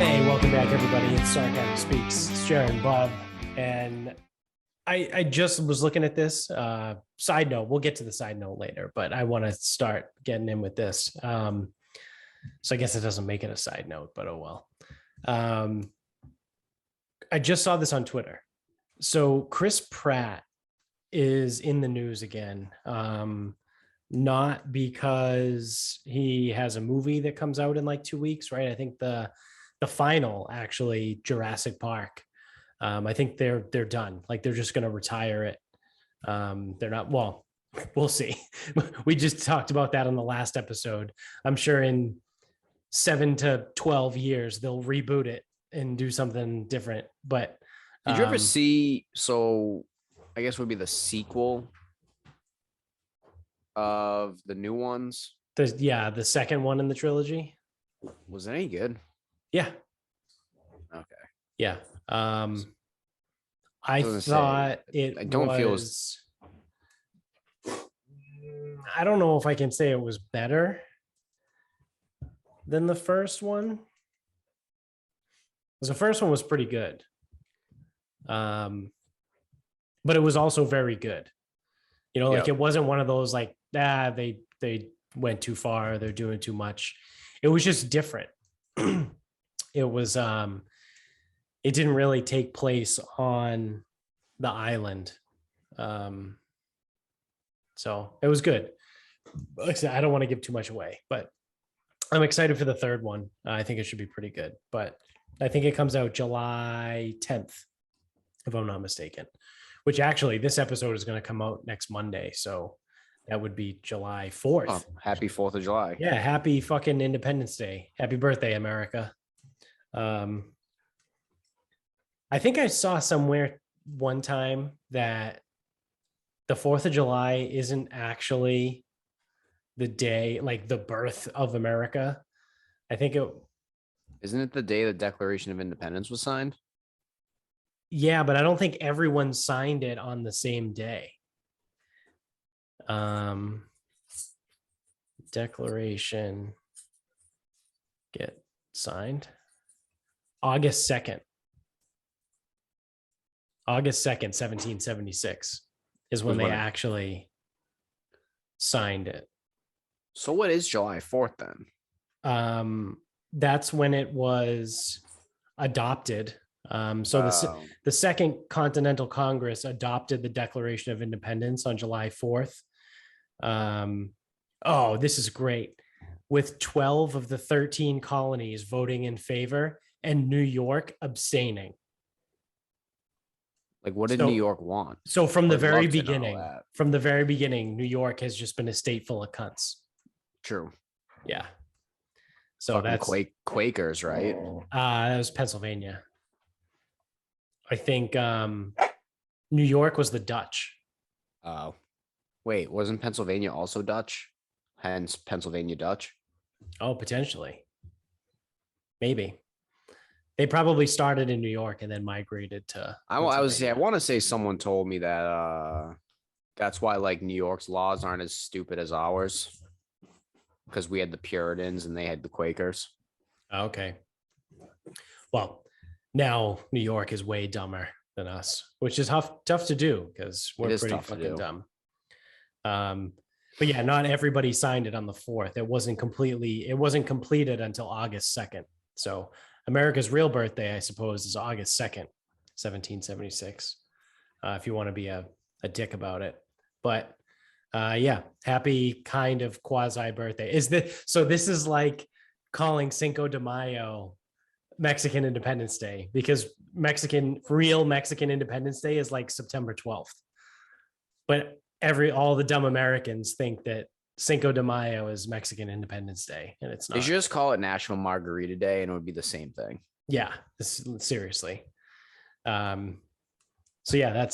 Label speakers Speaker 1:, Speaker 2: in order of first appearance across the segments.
Speaker 1: Hey, welcome back, everybody. It's Sarcasm Speaks. It's Jared and Bob. And I just was looking at this. Side note, we'll get to the side note later, but I want to start getting in with this. So I guess it doesn't make it a side note, but oh well. I just saw this on Twitter. So Chris Pratt is in the news again. Not because he has a movie that comes out in like 2 weeks, right? I think the final, actually, Jurassic Park. I think they're done. Like they're just going to retire it. They're not. Well, we'll see. We just talked about that on the last episode. I'm sure in 7 to 12 years they'll reboot it and do something different. But
Speaker 2: did you ever see? So, I guess would be the sequel of the new ones.
Speaker 1: The second one in the trilogy.
Speaker 2: Was it any good?
Speaker 1: Yeah.
Speaker 2: Okay.
Speaker 1: Yeah. I thought it. I don't feel. I don't know if I can say it was better than the first one. Because the first one was pretty good. But it was also very good. You know, like it wasn't one of those like, they went too far, they're doing too much. It was just different. It was it didn't really take place on the island. So it was good. Like I said, I don't want to give too much away, but I'm excited for the third one. I think it should be pretty good, but I think it comes out July 10th, if I'm not mistaken, which actually this episode is going to come out next Monday. So that would be July 4th.
Speaker 2: Oh, happy 4th of July.
Speaker 1: Yeah. Happy fucking Independence Day. Happy birthday, America. I think I saw somewhere one time that the 4th of July isn't actually the day, like the birth of America. I think
Speaker 2: isn't it the day the Declaration of Independence was signed?
Speaker 1: Yeah, but I don't think everyone signed it on the same day. Declaration get signed August 2nd. August 2nd, 1776 is when they actually signed it.
Speaker 2: So what is July 4th then?
Speaker 1: That's when it was adopted. The Second Continental Congress adopted the Declaration of Independence on July 4th. This is great. With 12 of the 13 colonies voting in favor and New York abstaining.
Speaker 2: Like, what did New York want?
Speaker 1: So from the very beginning, New York has just been a state full of cunts.
Speaker 2: True.
Speaker 1: Yeah. So
Speaker 2: fucking
Speaker 1: that's
Speaker 2: Quakers, right?
Speaker 1: That was Pennsylvania. I think New York was the Dutch.
Speaker 2: Oh, wait, wasn't Pennsylvania also Dutch? Hence Pennsylvania Dutch.
Speaker 1: Oh, potentially. Maybe. They probably started in New York and then migrated to.
Speaker 2: I want to say someone told me that that's why like New York's laws aren't as stupid as ours, because we had the Puritans and they had the Quakers.
Speaker 1: Okay. Well, now New York is way dumber than us, which is tough to do because we're pretty fucking dumb. But yeah, not everybody signed it on the 4th. It wasn't completed until August 2nd. So America's real birthday, I suppose, is August 2nd, 1776. If you want to be a dick about it. But happy kind of quasi birthday. So this is like calling Cinco de Mayo Mexican Independence Day, because real Mexican Independence Day is like September 12th. But all the dumb Americans think that Cinco de Mayo is Mexican Independence Day, and it's not.
Speaker 2: They should just call it National Margarita Day, and it would be the same thing.
Speaker 1: Yeah, seriously. So yeah,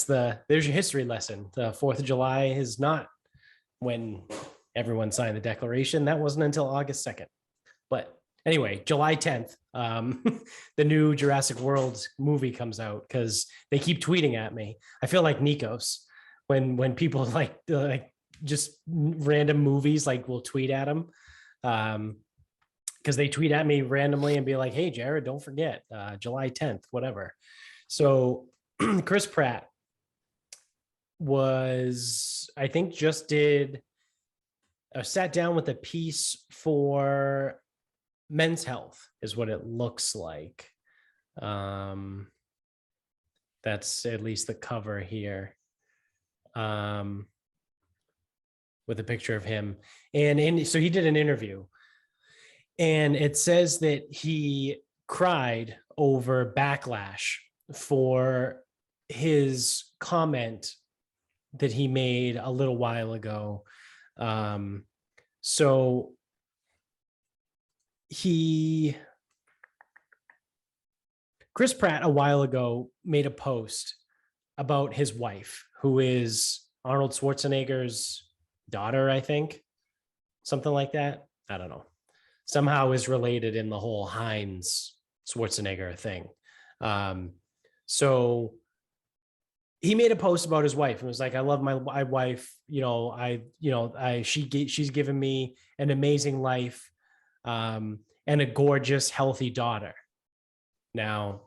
Speaker 1: there's your history lesson. The 4th of July is not when everyone signed the Declaration. That wasn't until August 2nd. But anyway, July 10th, the new Jurassic World movie comes out, because they keep tweeting at me. I feel like Nikos when people like just random movies, like will tweet at them. because they tweet at me randomly and be like, hey, Jared, don't forget July 10th, whatever. So Chris Pratt was, I think, just did sat down with a piece for Men's Health, is what it looks like. That's at least the cover here. With a picture of him. So he did an interview, and it says that he cried over backlash for his comment that he made a little while ago. So Chris Pratt a while ago made a post about his wife, who is Arnold Schwarzenegger's daughter, I think, something like that. I don't know. Somehow is related in the whole Heinz Schwarzenegger thing. So he made a post about his wife and was like, I love my wife. She's given me an amazing life, and a gorgeous, healthy daughter. Now,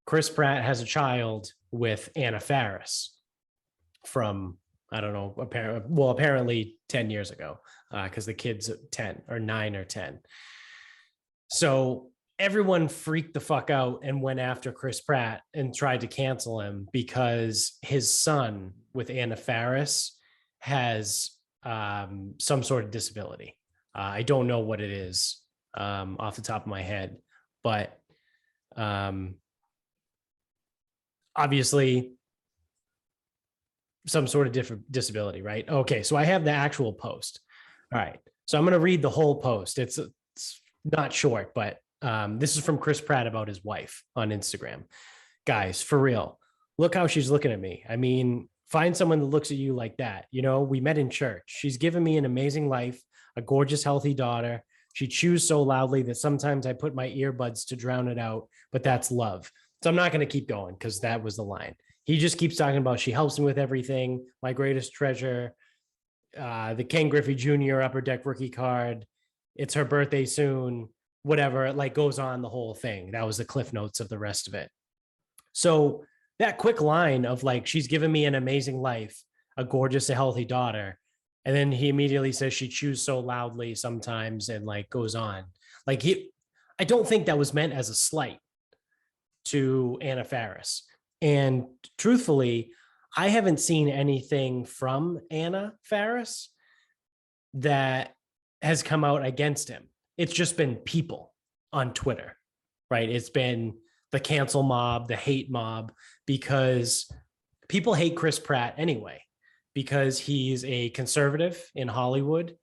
Speaker 1: Chris Pratt has a child with Anna Faris from, I don't know, apparently 10 years ago, because the kid's 10 or 9 or 10. So everyone freaked the fuck out and went after Chris Pratt and tried to cancel him because his son with Anna Faris has some sort of disability. I don't know what it is off the top of my head, but obviously some sort of different disability, right? Okay, so I have the actual post. All right, so I'm going to read the whole post. It's not short, but this is from Chris Pratt about his wife on Instagram. Guys, for real, look how she's looking at me. I mean, find someone that looks at you like that. You know, we met in church. She's given me an amazing life, a gorgeous, healthy daughter. She chews so loudly that sometimes I put my earbuds to drown it out, but that's love. So I'm not going to keep going because that was the line. He just keeps talking about she helps me with everything, my greatest treasure, the Ken Griffey Jr. Upper Deck rookie card. It's her birthday soon, whatever. It like goes on the whole thing. That was the cliff notes of the rest of it. So that quick line of like, she's given me an amazing life, a gorgeous, a healthy daughter. And then he immediately says she chews so loudly sometimes and like goes on. Like I don't think that was meant as a slight to Anna Faris. And truthfully, I haven't seen anything from Anna Faris that has come out against him. It's just been people on Twitter, right? It's been the cancel mob, the hate mob, because people hate Chris Pratt anyway, because he's a conservative in Hollywood.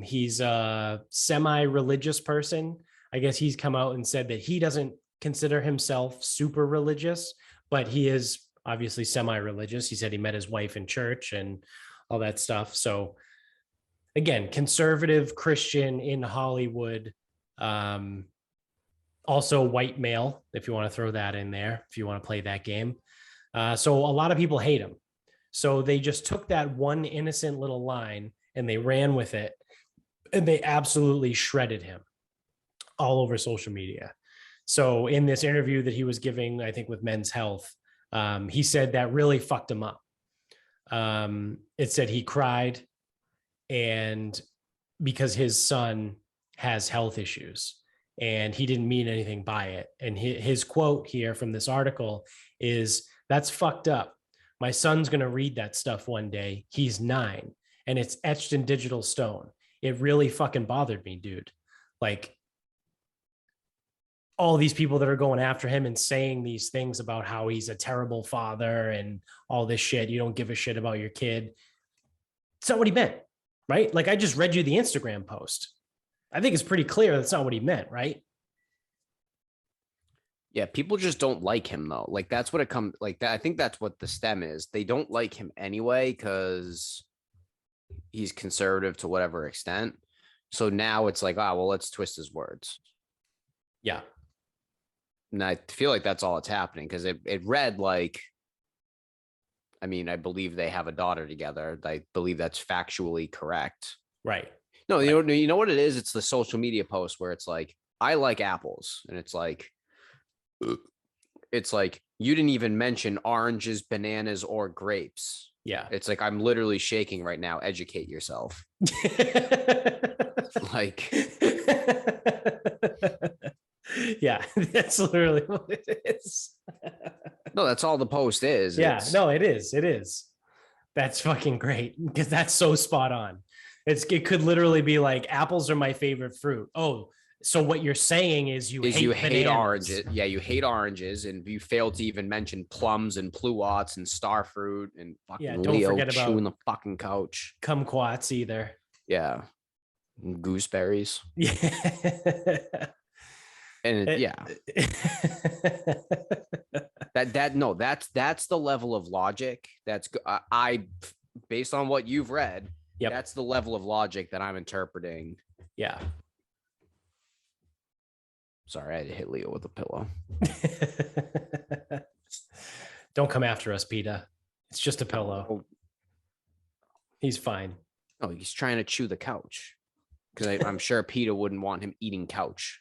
Speaker 1: He's a semi-religious person. I guess he's come out and said that he doesn't consider himself super religious, but he is obviously semi-religious. He said he met his wife in church and all that stuff. So again, conservative Christian in Hollywood, also white male, if you want to throw that in there, if you want to play that game. So a lot of people hate him. So they just took that one innocent little line and they ran with it, and they absolutely shredded him all over social media. So in this interview that he was giving, I think with Men's Health, he said that really fucked him up. It said he cried, and because his son has health issues and he didn't mean anything by it. And his quote here from this article is, "That's fucked up. My son's going to read that stuff one day. He's 9 and it's etched in digital stone. It really fucking bothered me, dude." Like, all these people that are going after him and saying these things about how he's a terrible father and all this shit. You don't give a shit about your kid. It's not what he meant, right? Like, I just read you the Instagram post. I think it's pretty clear that's not what he meant, right?
Speaker 2: Yeah, people just don't like him though. Like that's what it comes like that. I think that's what the stem is. They don't like him anyway because he's conservative to whatever extent. So now it's like, well, let's twist his words.
Speaker 1: Yeah.
Speaker 2: And I feel like that's all that's happening because it read like, I mean, I believe they have a daughter together. I believe that's factually correct.
Speaker 1: Right.
Speaker 2: No, you know what it is? It's the social media post where it's like, I like apples. And it's like, you didn't even mention oranges, bananas, or grapes.
Speaker 1: Yeah.
Speaker 2: It's like, I'm literally shaking right now. Educate yourself. Like,
Speaker 1: yeah, that's literally what it is.
Speaker 2: no, that's all the post is.
Speaker 1: Yeah,
Speaker 2: It's
Speaker 1: no, it is. It is. That's fucking great because that's so spot on. It could literally be like apples are my favorite fruit. Oh, so what you're saying is you hate bananas.
Speaker 2: oranges. Yeah, you hate oranges, and you fail to even mention plums and pluots and starfruit and fucking
Speaker 1: Yeah, don't
Speaker 2: Leo
Speaker 1: forget
Speaker 2: chewing
Speaker 1: about
Speaker 2: the fucking couch.
Speaker 1: kumquats either.
Speaker 2: Yeah, and gooseberries.
Speaker 1: Yeah.
Speaker 2: And yeah, that's the level of logic. I based on what you've read,
Speaker 1: Yep.
Speaker 2: that's the level of logic that I'm interpreting.
Speaker 1: Yeah.
Speaker 2: Sorry, I had to hit Leo with a pillow.
Speaker 1: Don't come after us, Peter. It's just a pillow.
Speaker 2: Oh,
Speaker 1: He's fine.
Speaker 2: oh, he's trying to chew the couch. Because I'm sure PETA wouldn't want him eating couch.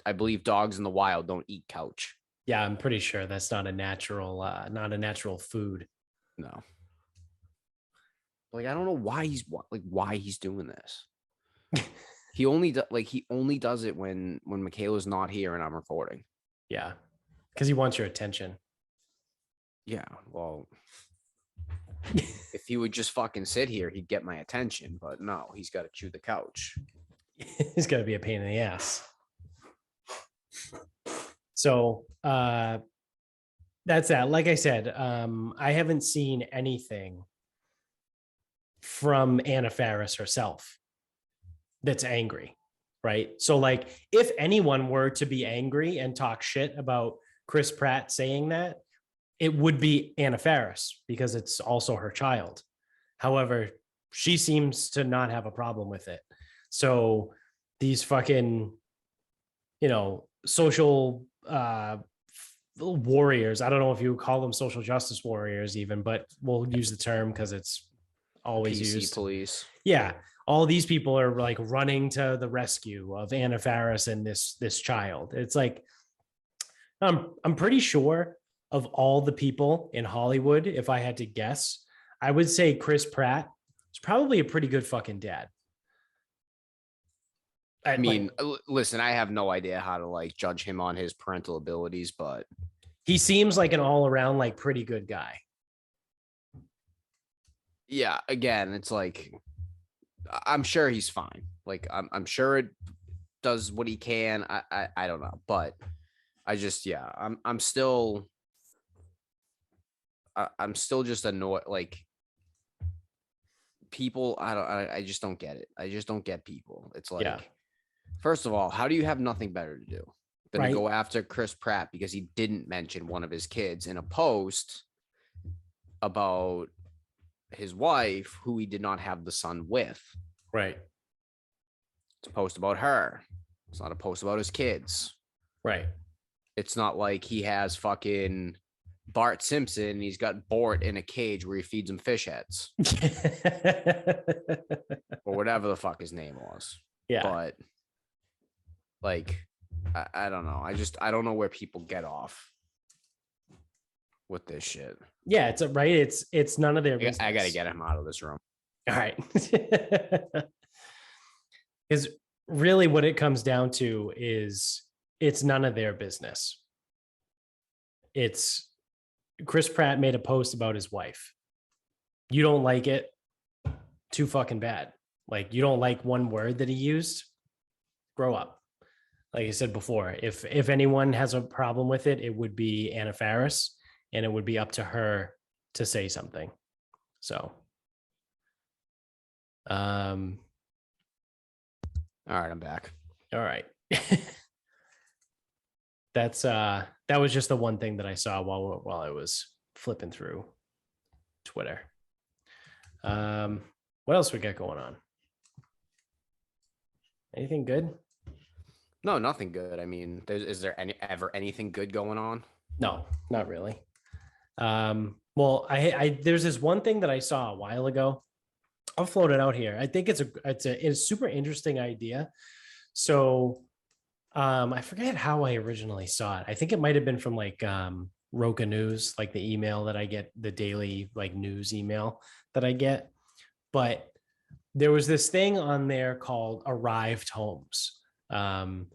Speaker 2: I believe dogs in the wild don't eat couch.
Speaker 1: Yeah, I'm pretty sure that's not a natural food.
Speaker 2: No. Like, I don't know why he's doing this. He only does it when Michaela's not here and I'm recording.
Speaker 1: Yeah, because he wants your attention.
Speaker 2: Yeah, well, if he would just fucking sit here, he'd get my attention. But no, he's got to chew the couch.
Speaker 1: He's got to be a pain in the ass. So that's that. Like I said, I haven't seen anything from Anna Faris herself that's angry, right? So like if anyone were to be angry and talk shit about Chris Pratt saying that, it would be Anna Faris because it's also her child. However, she seems to not have a problem with it. So these fucking, social warriors, I don't know if you call them social justice warriors even, but we'll use the term because it's always
Speaker 2: PC
Speaker 1: used.
Speaker 2: police.
Speaker 1: Yeah. All these people are like running to the rescue of Anna Faris and this child. It's like, I'm pretty sure of all the people in Hollywood, if I had to guess, I would say Chris Pratt is probably a pretty good fucking dad.
Speaker 2: I mean, listen, I have no idea how to like judge him on his parental abilities, but
Speaker 1: he seems like an all around like pretty good guy.
Speaker 2: Yeah, again, it's like I'm sure he's fine. Like I'm sure it does what he can. I don't know, but I just I'm still just annoyed. Like people, I just don't get it. I just don't get people. It's like, first of all, how do you have nothing better to do than to go after Chris Pratt because he didn't mention one of his kids in a post about his wife, who he did not have the son with?
Speaker 1: Right.
Speaker 2: It's a post about her. It's not a post about his kids.
Speaker 1: Right.
Speaker 2: It's not like he has fucking Bart Simpson and he's got Bort in a cage where he feeds him fish heads. Or whatever the fuck his name was.
Speaker 1: Yeah.
Speaker 2: But like, I don't know. I don't know where people get off with this shit.
Speaker 1: Yeah, it's none of their business.
Speaker 2: I gotta get him out of this room.
Speaker 1: All right. Because really what it comes down to is it's none of their business. It's Chris Pratt made a post about his wife. You don't like it, too fucking bad. Like you don't like one word that he used, grow up. Like I said before, if anyone has a problem with it, it would be Anna Faris, and it would be up to her to say something. So,
Speaker 2: all right, I'm back.
Speaker 1: All right. That was just the one thing that I saw while I was flipping through Twitter. What else we got going on? Anything good?
Speaker 2: No, nothing good. I mean, is there ever anything good going on?
Speaker 1: No, not really. Well, I there's this one thing that I saw a while ago I'll float it out here. I think it's a super interesting idea. So I forget how I originally saw it. I think it might have been from like Roca News, like the email that I get, the daily like news email that I get. But there was this thing on there called Arrived Homes. Um,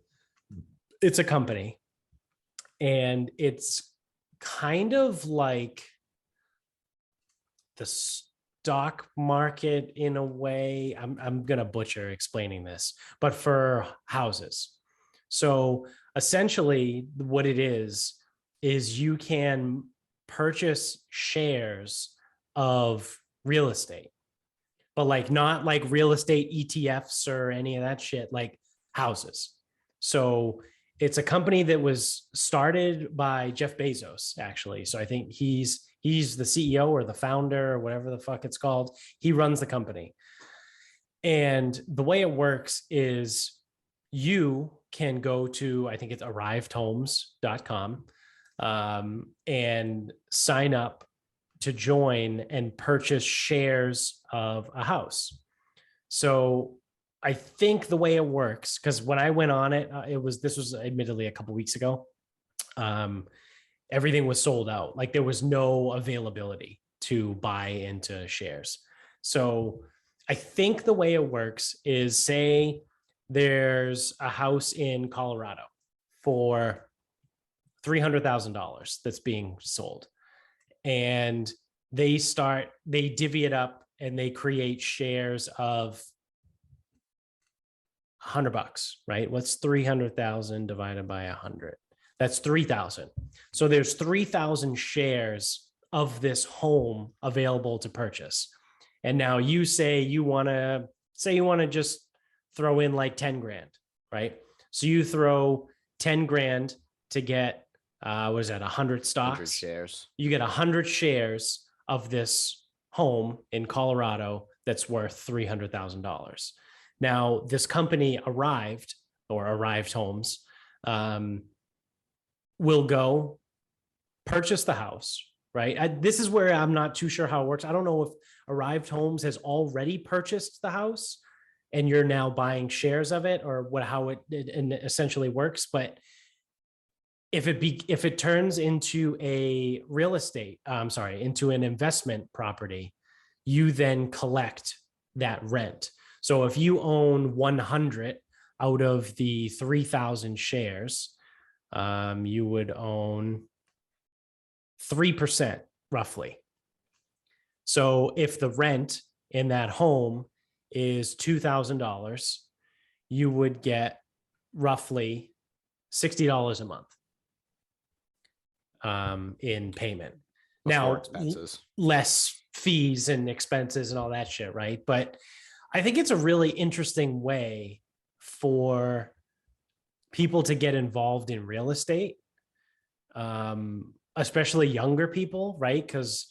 Speaker 1: it's a company, and it's kind of like the stock market in a way. I'm gonna butcher explaining this, but for houses. So essentially, what it is you can purchase shares of real estate, but like not like real estate ETFs or any of that shit, like houses. So it's a company that was started by Jeff Bezos, actually. So I think he's the CEO or the founder or whatever the fuck it's called. He runs the company. And the way it works is you can go to, I think it's arrivedhomes.com, and sign up to join and purchase shares of a house. So I think the way it works, because when I went on it, this was admittedly a couple weeks ago. Everything was sold out. Like there was no availability to buy into shares. So I think the way it works is, say there's a house in Colorado for $300,000 that's being sold, and they divvy it up and they create shares of $100, right? What's 300,000 divided by 100? That's 3,000. So there's 3,000 shares of this home available to purchase. And now you say you want to just throw in like 10 grand, right? So you throw 10 grand to get, what is that, 100 stocks?
Speaker 2: 100 shares.
Speaker 1: You get 100 shares of this home in Colorado that's worth $300,000. Now, this company Arrived Homes will go purchase the house, right? This is where I'm not too sure how it works. I don't know if Arrived Homes has already purchased the house and you're now buying shares of it, or how it essentially works. But if it turns into a real estate, into an investment property, you then collect that rent. So if you own 100 out of the 3,000 shares, you would own 3% roughly. So if the rent in that home is $2,000, you would get roughly $60 a month in payment. Now,
Speaker 2: expenses,
Speaker 1: less fees and expenses and all that shit, right? But I think it's a really interesting way for people to get involved in real estate, especially younger people, right? Because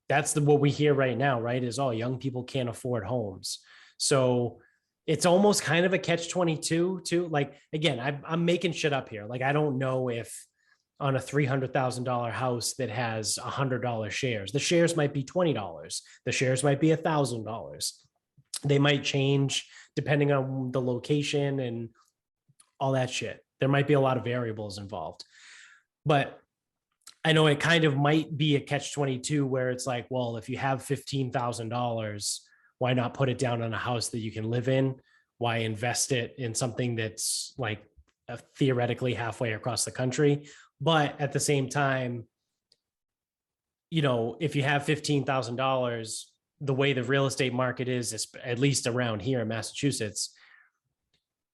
Speaker 1: that's what we hear right now, right? Is, oh, young people can't afford homes. So it's almost kind of a catch-22 too. Like, again, I'm making shit up here. Like, I don't know if on a $300,000 house that has $100 shares, the shares might be $20. The shares might be $1,000. They might change depending on the location and all that shit. There might be a lot of variables involved. But I know it kind of might be a catch-22 where it's like, well, if you have $15,000, why not put it down on a house that you can live in? Why invest it in something that's like theoretically halfway across the country? But at the same time, if you have $15,000, the way the real estate market is, at least around here in Massachusetts,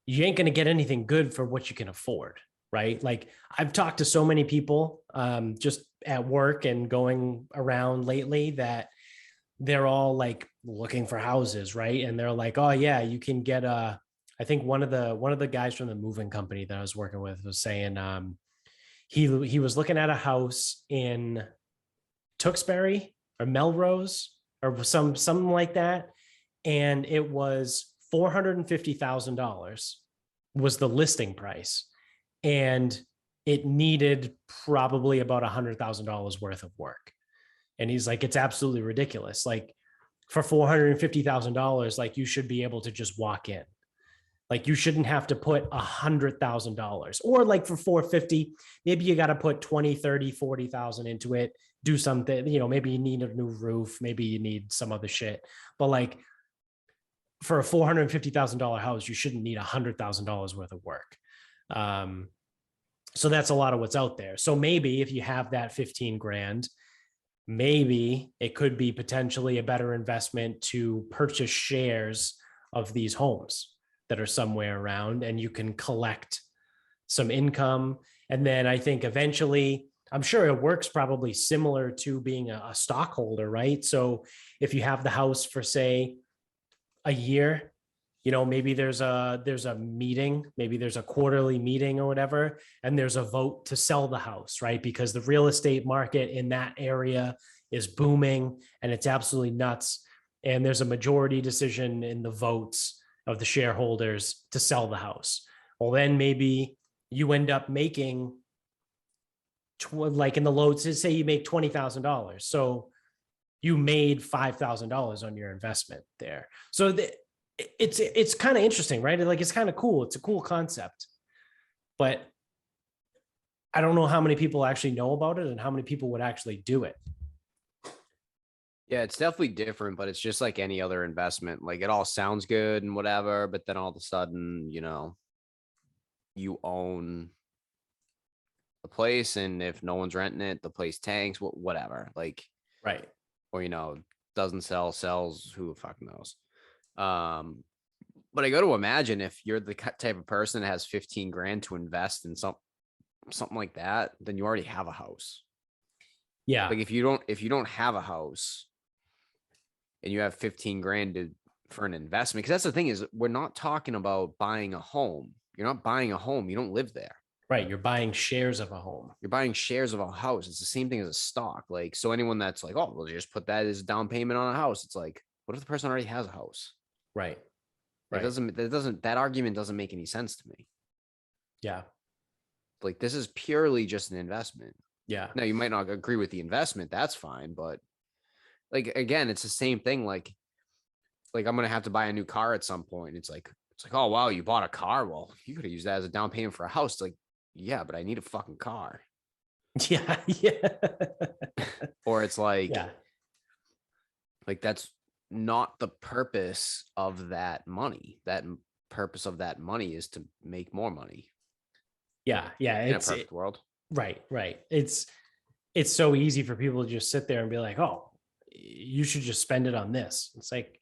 Speaker 1: you ain't going to get anything good for what you can afford, right? Like, I've talked to so many people just at work and going around lately that they're all like looking for houses, right? And they're like, oh yeah, you can get I think one of the guys from the moving company that I was working with was saying he was looking at a house in Tewksbury or Melrose or something like that, and it was $450,000 was the listing price, and it needed probably about $100,000 worth of work. And he's like, it's absolutely ridiculous. Like, for $450,000, like you should be able to just walk in. Like you shouldn't have to put $100,000, or like for 450, maybe you got to put 20, 30, 40,000 into it, do something, maybe you need a new roof, maybe you need some other shit. But like for a $450,000 house, you shouldn't need $100,000 worth of work. So that's a lot of what's out there. So maybe if you have that 15 grand, maybe it could be potentially a better investment to purchase shares of these homes that are somewhere around, and you can collect some income. And then I think eventually, I'm sure it works probably similar to being a stockholder, right? So if you have the house for, say, a year, maybe there's a meeting, maybe there's a quarterly meeting or whatever, and there's a vote to sell the house, right? Because the real estate market in that area is booming and it's absolutely nuts. And there's a majority decision in the votes of the shareholders to sell the house. Well, then maybe you end up making, like in the low, say you make $20,000. So you made $5,000 on your investment there. So it's kind of interesting, right? Like, it's kind of cool. It's a cool concept, but I don't know how many people actually know about it and how many people would actually do it.
Speaker 2: Yeah, it's definitely different, but it's just like any other investment. Like, it all sounds good and whatever, but then all of a sudden, you own the place, and if no one's renting it, the place tanks, whatever. Like,
Speaker 1: right.
Speaker 2: Or, doesn't sell, sells, who the fuck knows. But I got to imagine if you're the type of person that has 15 grand to invest in something like that, then you already have a house.
Speaker 1: Yeah.
Speaker 2: Like if you don't have a house and you have 15 grand for an investment, because that's the thing, is we're not talking about buying a home. You're not buying a home. You don't live there.
Speaker 1: Right. You're buying shares of a home.
Speaker 2: You're buying shares of a house. It's the same thing as a stock. Like, so anyone that's like, oh, well, just put that as a down payment on a house. It's like, what if the person already has a house?
Speaker 1: Right.
Speaker 2: Right. That argument doesn't make any sense to me.
Speaker 1: Yeah.
Speaker 2: Like, this is purely just an investment.
Speaker 1: Yeah.
Speaker 2: Now, you might not agree with the investment. That's fine. But like, again, it's the same thing. Like I'm going to have to buy a new car at some point. It's like, oh, wow, you bought a car. Well, you could have used that as a down payment for a house. It's like, yeah, but I need a fucking car.
Speaker 1: Yeah. Yeah.
Speaker 2: Or it's like,
Speaker 1: yeah.
Speaker 2: Like, that's not the purpose of that money. That purpose of that money is to make more money.
Speaker 1: Yeah. Yeah.
Speaker 2: In a perfect world.
Speaker 1: Right. Right. It's so easy for people to just sit there and be like, oh, you should just spend it on this. It's like,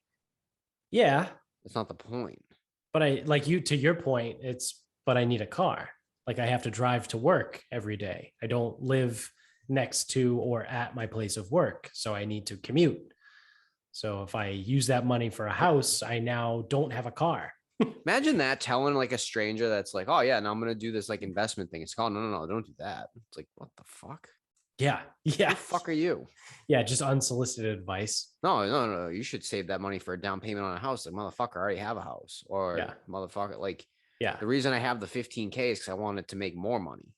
Speaker 1: yeah.
Speaker 2: That's not the point.
Speaker 1: But to your point, but I need a car. Like, I have to drive to work every day. I don't live next to or at my place of work, so I need to commute. So if I use that money for a house, I now don't have a car.
Speaker 2: Imagine that, telling like a stranger that's like, oh yeah, now I'm going to do this like investment thing. It's called, no, don't do that. It's like, what the fuck?
Speaker 1: Yeah. Yeah.
Speaker 2: Who the fuck are you?
Speaker 1: Yeah. Just unsolicited advice.
Speaker 2: No. You should save that money for a down payment on a house. Like, motherfucker, I already have a house. Or motherfucker, like,
Speaker 1: yeah.
Speaker 2: The reason I have the 15K is because I wanted to make more money.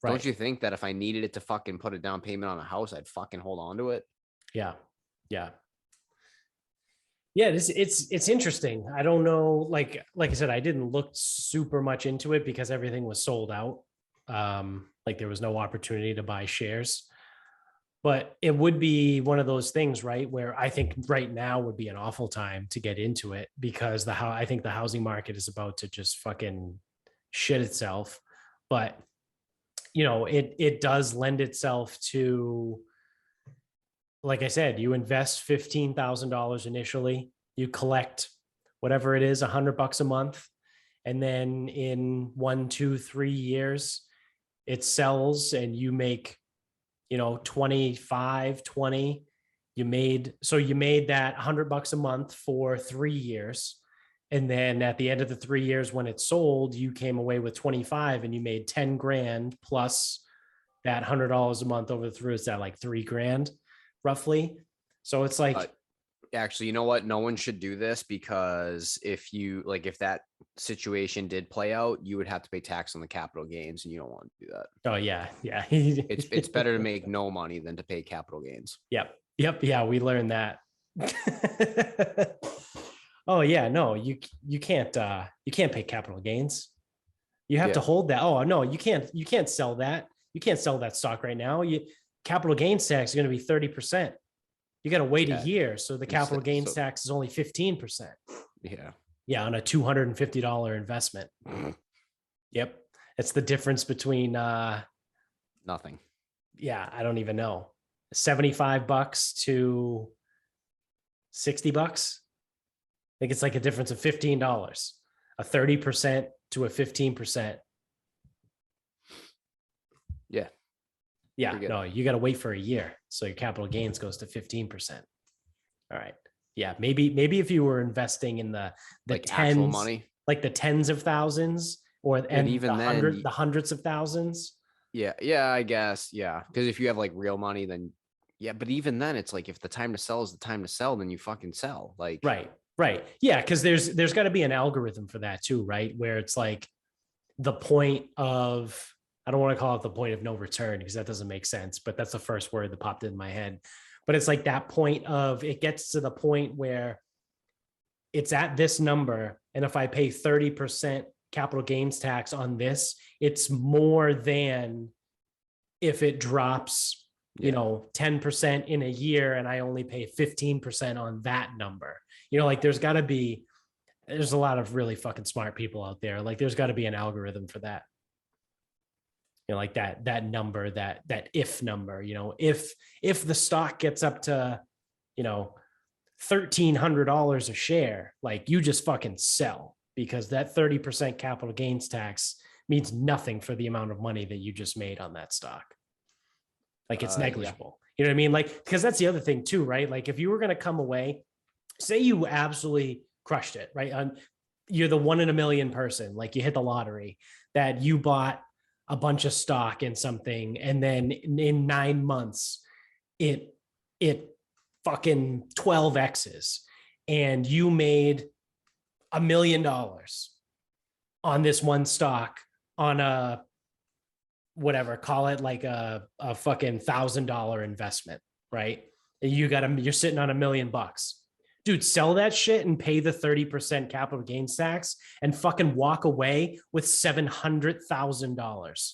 Speaker 2: Right. Don't you think that if I needed it to fucking put a down payment on a house, I'd fucking hold on to it? Yeah.
Speaker 1: Yeah. Yeah, it's interesting. I don't know. Like I said, I didn't look super much into it because everything was sold out. Like, there was no opportunity to buy shares. But it would be one of those things, right, where I think right now would be an awful time to get into it, because I think the housing market is about to just fucking shit itself. But it does lend itself to, like I said, you invest $15,000 initially, you collect whatever it is, $100 a month. And then in 1, 2, 3 years, it sells and you make, 25, 20. You made that $100 a month for 3 years. And then at the end of the 3 years, when it sold, you came away with 25 and you made 10 grand plus that $100 a month over the through. Is that like 3 grand roughly? So it's like,
Speaker 2: actually, you know what? No one should do this, because if that situation did play out, you would have to pay tax on the capital gains, and you don't want to do that.
Speaker 1: Oh yeah. Yeah.
Speaker 2: It's better to make no money than to pay capital gains.
Speaker 1: Yep. Yeah. We learned that Oh yeah, no, you can't pay capital gains. You have to
Speaker 2: Yeah.
Speaker 1: hold that. Oh no, you can't sell that. You can't sell that stock right now. Capital gains tax is going to be 30%. You got to wait a
Speaker 2: Yeah.
Speaker 1: year, so the capital gains
Speaker 2: So
Speaker 1: tax is only 15%.
Speaker 2: yeah.
Speaker 1: Yeah, on a $250 investment. Yep, it's the difference between
Speaker 2: Nothing.
Speaker 1: yeah, I don't even know, $75 to $60. I think it's like a difference of $15, a 30% to a 15%.
Speaker 2: Yeah.
Speaker 1: Yeah,
Speaker 2: Pretty good.
Speaker 1: no, you got to wait for a year, so your capital gains goes to 15%. All right, yeah, maybe if you were investing in the
Speaker 2: Like actual
Speaker 1: tens,
Speaker 2: money.
Speaker 1: like the tens of thousands, or
Speaker 2: But
Speaker 1: and
Speaker 2: even then,
Speaker 1: the hundreds of thousands.
Speaker 2: yeah, I guess. Yeah. Because if you have like real money, then yeah, but even then it's like if the time to sell is the time to sell, then you fucking sell. Like
Speaker 1: Right, yeah, because there's got to be an algorithm for that too, right? Where it's like the point of, I don't want to call it the point of no return because that doesn't make sense, but that's the first word that popped in my head. But it's like that point of, it gets to the point where it's at this number, and if I pay 30% capital gains tax on this, it's more than if it drops,
Speaker 2: yeah.
Speaker 1: 10% in a year and I only pay 15% on that number. Like there's a lot of really fucking smart people out there. Like there's got to be an algorithm for that. Like that number, that if number, if the stock gets up to, $1,300 a share, like you just fucking sell, because that 30% capital gains tax means nothing for the amount of money that you just made on that stock. Like it's
Speaker 2: Yeah.
Speaker 1: negligible. You know what I mean? Like, because that's the other thing too, right? Like if you were going to come away, say you absolutely crushed it, right? You're the 1 in a million person, like you hit the lottery, that you bought a bunch of stock in something, and then in 9 months, it fucking 12x's, and you made $1 million on this one stock on a, whatever, call it like a fucking $1,000 investment, right? And you're sitting on $1 million. Dude, sell that shit and pay the 30% capital gains tax and fucking walk away with $700,000.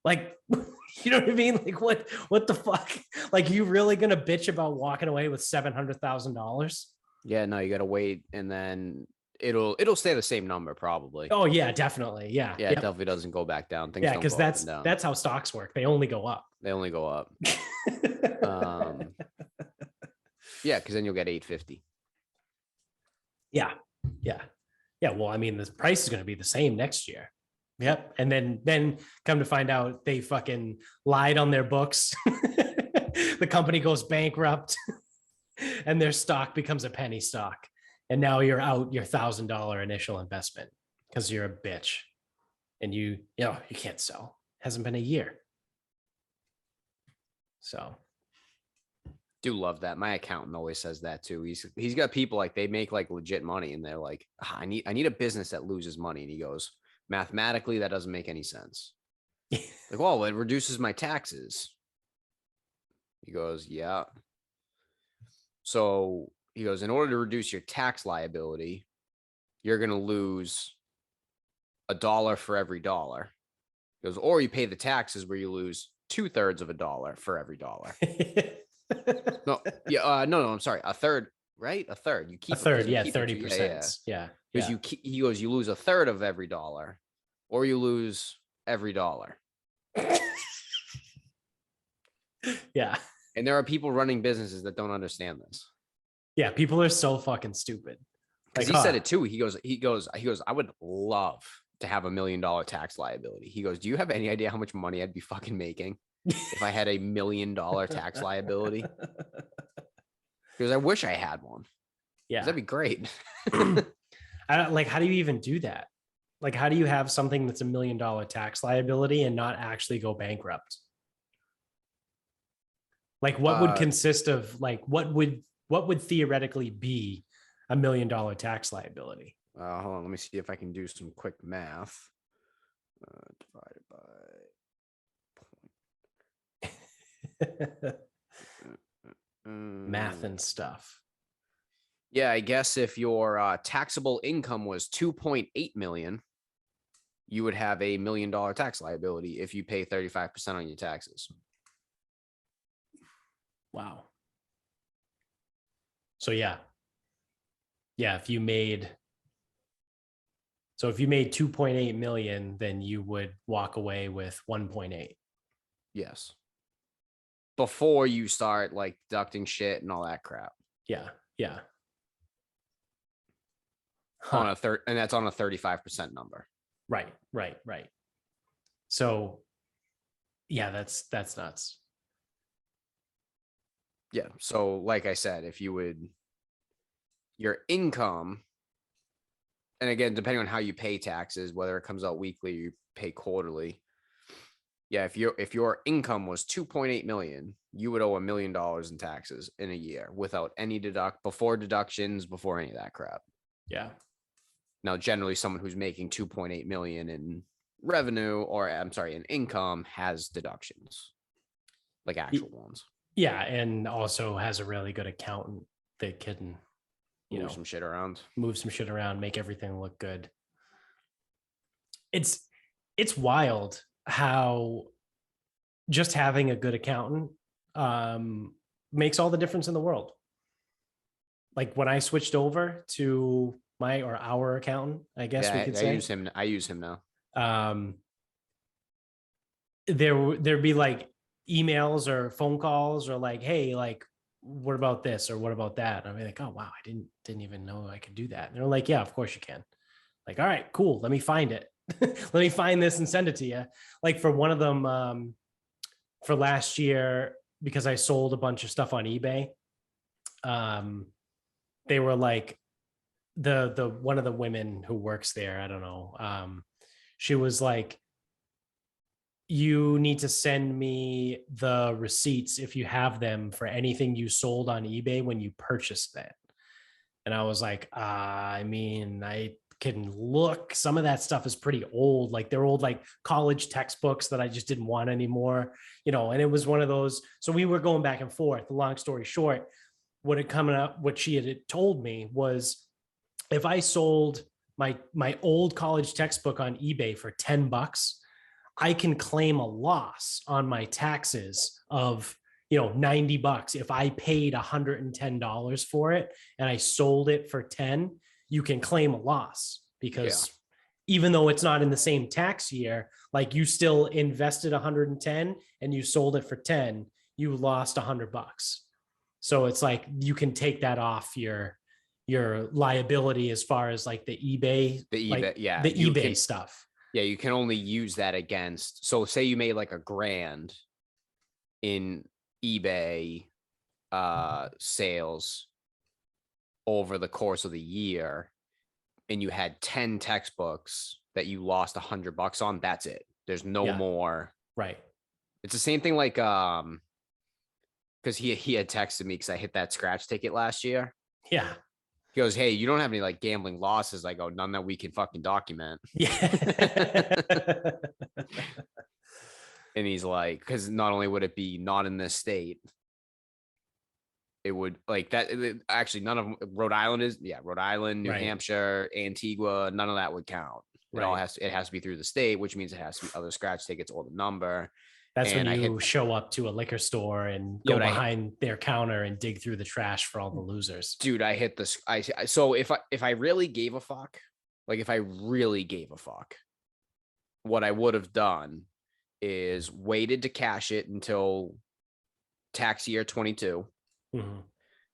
Speaker 1: Like, you know what I mean? Like, what the fuck? Like, you really gonna bitch about walking away with $700,000?
Speaker 2: Yeah, no, you gotta wait and then it'll stay the same number probably.
Speaker 1: Oh yeah, definitely. Yeah,
Speaker 2: Yeah, it
Speaker 1: yep.
Speaker 2: definitely doesn't go back down. Things
Speaker 1: Yeah,
Speaker 2: don't
Speaker 1: because
Speaker 2: go up and down.
Speaker 1: that's how stocks work. They only go up.
Speaker 2: They only go up. Yeah, because then you'll get 850.
Speaker 1: Yeah, yeah, yeah. Well, I mean, the price is going to be the same next year. Yep. And then come to find out they fucking lied on their books. The company goes bankrupt, and their stock becomes a penny stock, and now you're out your $1,000 initial investment because you're a bitch, and you can't sell. Hasn't been a year. So
Speaker 2: Do love that. My accountant always says that too. He's got people like they make like legit money and they're like, I need a business that loses money. And he goes, mathematically, that doesn't make any sense. Like, well, it reduces my taxes. He goes, yeah. So he goes, in order to reduce your tax liability, you're gonna lose $1 for every dollar. He goes, or you pay the taxes where you lose 2/3 of $1 for every dollar. No, yeah, no, I'm sorry, a third, right? A third. You keep
Speaker 1: a third,
Speaker 2: you
Speaker 1: yeah,
Speaker 2: keep
Speaker 1: 30%. Yeah,
Speaker 2: because he goes, you lose a third of every dollar, or you lose every dollar.
Speaker 1: Yeah.
Speaker 2: And there are people running businesses that don't understand this.
Speaker 1: Yeah, people are so fucking stupid.
Speaker 2: Because he said it too. He goes, I would love to have $1 million tax liability. He goes, do you have any idea how much money I'd be fucking making if I had $1 million tax liability? Because I wish I had one.
Speaker 1: Yeah,
Speaker 2: that'd be great.
Speaker 1: like, how do you even do that? Like, how do you have something that's $1 million tax liability and not actually go bankrupt? Like, what would consist of, like, what would theoretically be $1 million tax liability?
Speaker 2: Hold on, let me see if I can do some quick math. Divided by
Speaker 1: Math and stuff.
Speaker 2: Yeah, I guess if your taxable income was 2.8 million, you would have a $1 million tax liability if you pay 35% on your taxes.
Speaker 1: Wow. So yeah. Yeah, if you made 2.8 million, then you would walk away with 1.8.
Speaker 2: Yes. Before you start like deducting shit and all that crap.
Speaker 1: Yeah. Yeah.
Speaker 2: On
Speaker 1: Huh.
Speaker 2: a third, and that's on a 35% number.
Speaker 1: Right. Right. Right. So yeah, that's nuts.
Speaker 2: Yeah. So like I said, if you would your income, and again, depending on how you pay taxes, whether it comes out weekly or you pay quarterly. Yeah, if your income was 2.8 million, you would owe $1 million in taxes in a year without any before deductions, before any of that crap.
Speaker 1: Yeah.
Speaker 2: Now, generally, someone who's making 2.8 million in revenue, or I'm sorry, in income, has deductions, like actual ones.
Speaker 1: Yeah, and also has a really good accountant that can,
Speaker 2: Move some shit around.
Speaker 1: move some shit around, make everything look good. It's wild how just having a good accountant makes all the difference in the world. Like when I switched over to our accountant, I guess we
Speaker 2: Yeah,
Speaker 1: could
Speaker 2: I
Speaker 1: say,
Speaker 2: use him. I use him now.
Speaker 1: um, there'd be like emails or phone calls or like, hey, like, what about this or what about that? And I'd be like, oh wow, I didn't even know I could do that. And they're like, yeah, of course you can. Like, all right, cool. Let me find it. Let me find this and send it to you. Like for one of them, for last year, because I sold a bunch of stuff on eBay. They were like the one of the women who works there. I don't know. She was like, you need to send me the receipts if you have them for anything you sold on eBay when you purchased that. And I was like, I mean, I can look. Some of that stuff is pretty old. Like they're old, like college textbooks that I just didn't want anymore, and it was one of those. So we were going back and forth. Long story short, what she had told me was if I sold my old college textbook on eBay for $10, I can claim a loss on my taxes of $90. If I paid $110 for it and I sold it for 10, you can claim a loss because even though it's not in the same tax year, like you still invested 110 and you sold it for 10, you lost $100. So it's like you can take that off your liability as far as like the eBay, the eBay stuff.
Speaker 2: Yeah, you can only use that against. So say you made like $1,000 in eBay sales over the course of the year, and you had 10 textbooks that you lost $100 on. That's it. There's no more.
Speaker 1: Right.
Speaker 2: It's the same thing like because he had texted me because I hit that scratch ticket last year.
Speaker 1: Yeah.
Speaker 2: He goes, hey, you don't have any like gambling losses. I go, none that we can fucking document.
Speaker 1: Yeah.
Speaker 2: And he's like, because not only would it be not in this state, it would like that. Actually, none of them, Rhode Island is, Rhode Island, New Hampshire, Antigua, none of that would count. It all has to be through the state, which means it has to be other scratch tickets or the number.
Speaker 1: That's when you show up to a liquor store and go behind their counter and dig through the trash for all the losers.
Speaker 2: Dude, I hit this. So if I really gave a fuck, like if I really gave a fuck, what I would have done is waited to cash it until tax year 22, and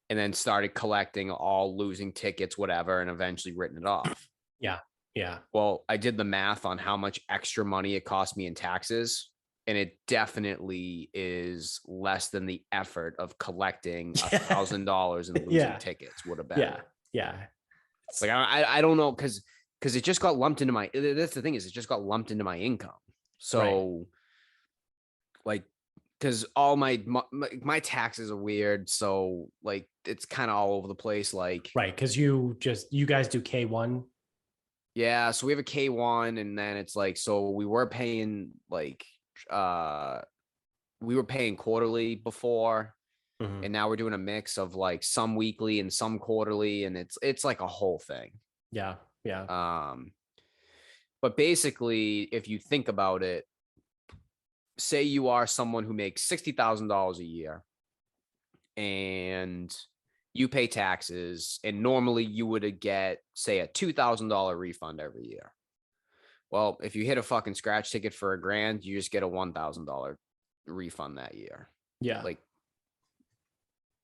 Speaker 2: then started collecting all losing tickets, whatever, and eventually written it off.
Speaker 1: Yeah. Yeah.
Speaker 2: Well, I did the math on how much extra money it cost me in taxes. And it definitely is less than the effort of collecting $1,000 in losing tickets would have been.
Speaker 1: Yeah. Yeah.
Speaker 2: It's like, I don't know. Cause it just got lumped into that's the thing is it just got lumped into my income. So like, cause all my taxes are weird. So like, it's kind of all over the place. Like,
Speaker 1: Cause you guys do K1.
Speaker 2: Yeah. So we have a K1 and then it's like, so we were paying like, we were paying quarterly before,
Speaker 1: Mhm.
Speaker 2: And now we're doing a mix of like some weekly and some quarterly, and it's like a whole thing.
Speaker 1: Yeah. Yeah.
Speaker 2: But basically, if you think about it, say you are someone who makes $60,000 a year and you pay taxes, and normally you would get, say, a $2,000 refund every year. Well, if you hit a fucking scratch ticket for $1,000, you just get a $1,000 refund that year.
Speaker 1: Yeah.
Speaker 2: Like,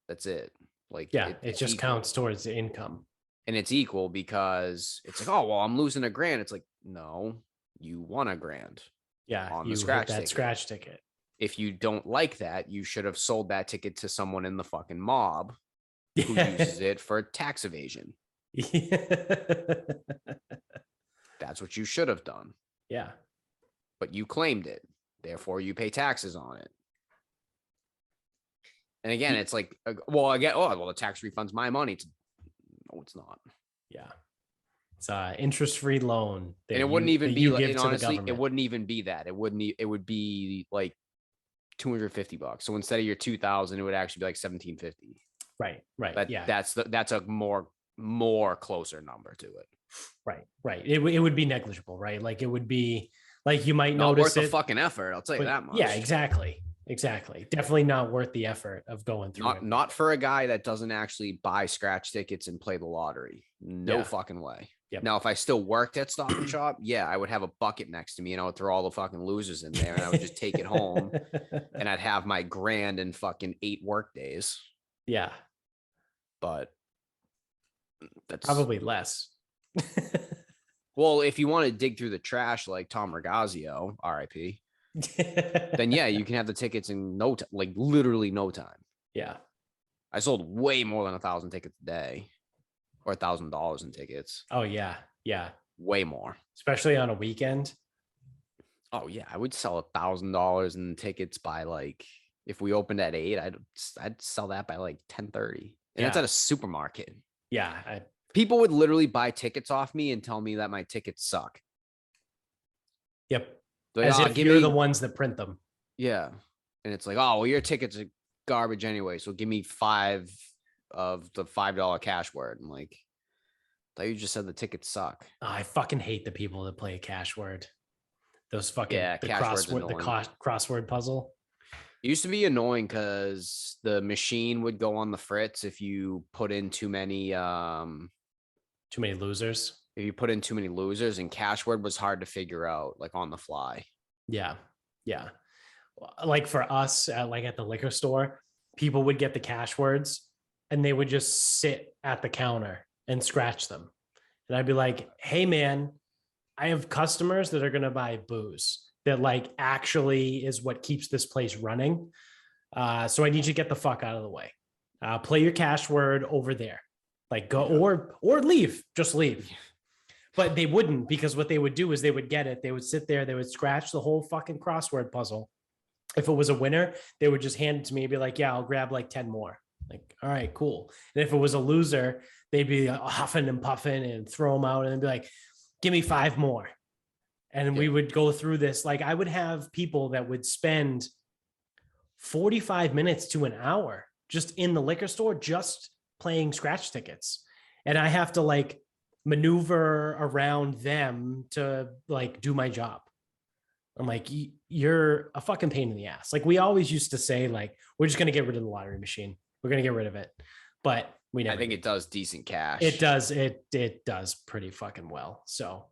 Speaker 2: that's it. Like,
Speaker 1: Yeah. It
Speaker 2: it's
Speaker 1: just
Speaker 2: equal.
Speaker 1: counts towards the income.
Speaker 2: And it's equal because it's like, oh, well, I'm losing $1,000. It's like, no, you won $1,000
Speaker 1: Yeah.
Speaker 2: on the
Speaker 1: You hit
Speaker 2: scratch
Speaker 1: that
Speaker 2: ticket.
Speaker 1: scratch ticket.
Speaker 2: If you don't like that, you should have sold that ticket to someone in the fucking mob who uses it for tax evasion. That's what you should have done.
Speaker 1: Yeah.
Speaker 2: But you claimed it. Therefore, you pay taxes on it. And again, it's like, well, the tax refund's my money. No, it's not.
Speaker 1: Yeah. It's interest-free loan.
Speaker 2: And it wouldn't even be like, and honestly,
Speaker 1: government.
Speaker 2: it wouldn't even be that. It would be like $250. So instead of your 2,000, it would actually be like 1,750.
Speaker 1: Right.
Speaker 2: But
Speaker 1: Yeah.
Speaker 2: That's a more closer number to it.
Speaker 1: Right. It would be negligible, right? Like it would be like you might
Speaker 2: Not
Speaker 1: notice
Speaker 2: worth
Speaker 1: it.
Speaker 2: the fucking effort. I'll tell you that much.
Speaker 1: Yeah, exactly. Definitely not worth the effort of going through it.
Speaker 2: Not for a guy that doesn't actually buy scratch tickets and play the lottery. No fucking way.
Speaker 1: Yep.
Speaker 2: Now, if I still worked at Stop and Shop, yeah, I would have a bucket next to me and I would throw all the fucking losers in there and I would just take it home and I'd have my $1,000 in fucking 8 work days.
Speaker 1: Yeah.
Speaker 2: But that's
Speaker 1: probably less.
Speaker 2: Well, if you want to dig through the trash like Tom Regazio, RIP, then yeah, you can have the tickets in like literally no time.
Speaker 1: Yeah.
Speaker 2: I sold way more than 1,000 tickets a day, or $1,000 in tickets.
Speaker 1: Oh yeah. Yeah.
Speaker 2: Way more.
Speaker 1: Especially on a weekend.
Speaker 2: Oh yeah. I would sell $1,000 in tickets by like, if we opened at 8, I'd sell that by like 10:30. And that's at a supermarket.
Speaker 1: Yeah.
Speaker 2: People would literally buy tickets off me and tell me that my tickets suck.
Speaker 1: Yep.
Speaker 2: Like,
Speaker 1: as if you're the ones that print them.
Speaker 2: Yeah. And it's like, oh, well, your tickets are garbage anyway. So give me 5 of the $5 cash word. I'm like, I thought you just said the tickets suck.
Speaker 1: Oh, I fucking hate the people that play a cash word. Those fucking crossword puzzle.
Speaker 2: It used to be annoying because the machine would go on the fritz if you put in too many
Speaker 1: losers.
Speaker 2: If you put in too many losers, and cash word was hard to figure out, like on the fly.
Speaker 1: Yeah. Like for us, like at the liquor store, people would get the cash words and they would just sit at the counter and scratch them. And I'd be like, hey man, I have customers that are going to buy booze that like actually is what keeps this place running. So I need you to get the fuck out of the way. Play your cash word over there. Like go or leave, just leave. But they wouldn't, because what they would do is they would get it. They would sit there. They would scratch the whole fucking crossword puzzle. If it was a winner, they would just hand it to me and be like, yeah, I'll grab like 10 more. Like, all right, cool. And if it was a loser, they'd be huffing and puffing and throw them out and then be like, give me 5 more. And we would go through this. Like I would have people that would spend 45 minutes to an hour just in the liquor store, just playing scratch tickets. And I have to like maneuver around them to like do my job. I'm like, you're a fucking pain in the ass. Like we always used to say, like, we're just going to get rid of the lottery machine. We're going to get rid of it. But we never.
Speaker 2: I think it does decent cash.
Speaker 1: It does. It does pretty fucking well. So,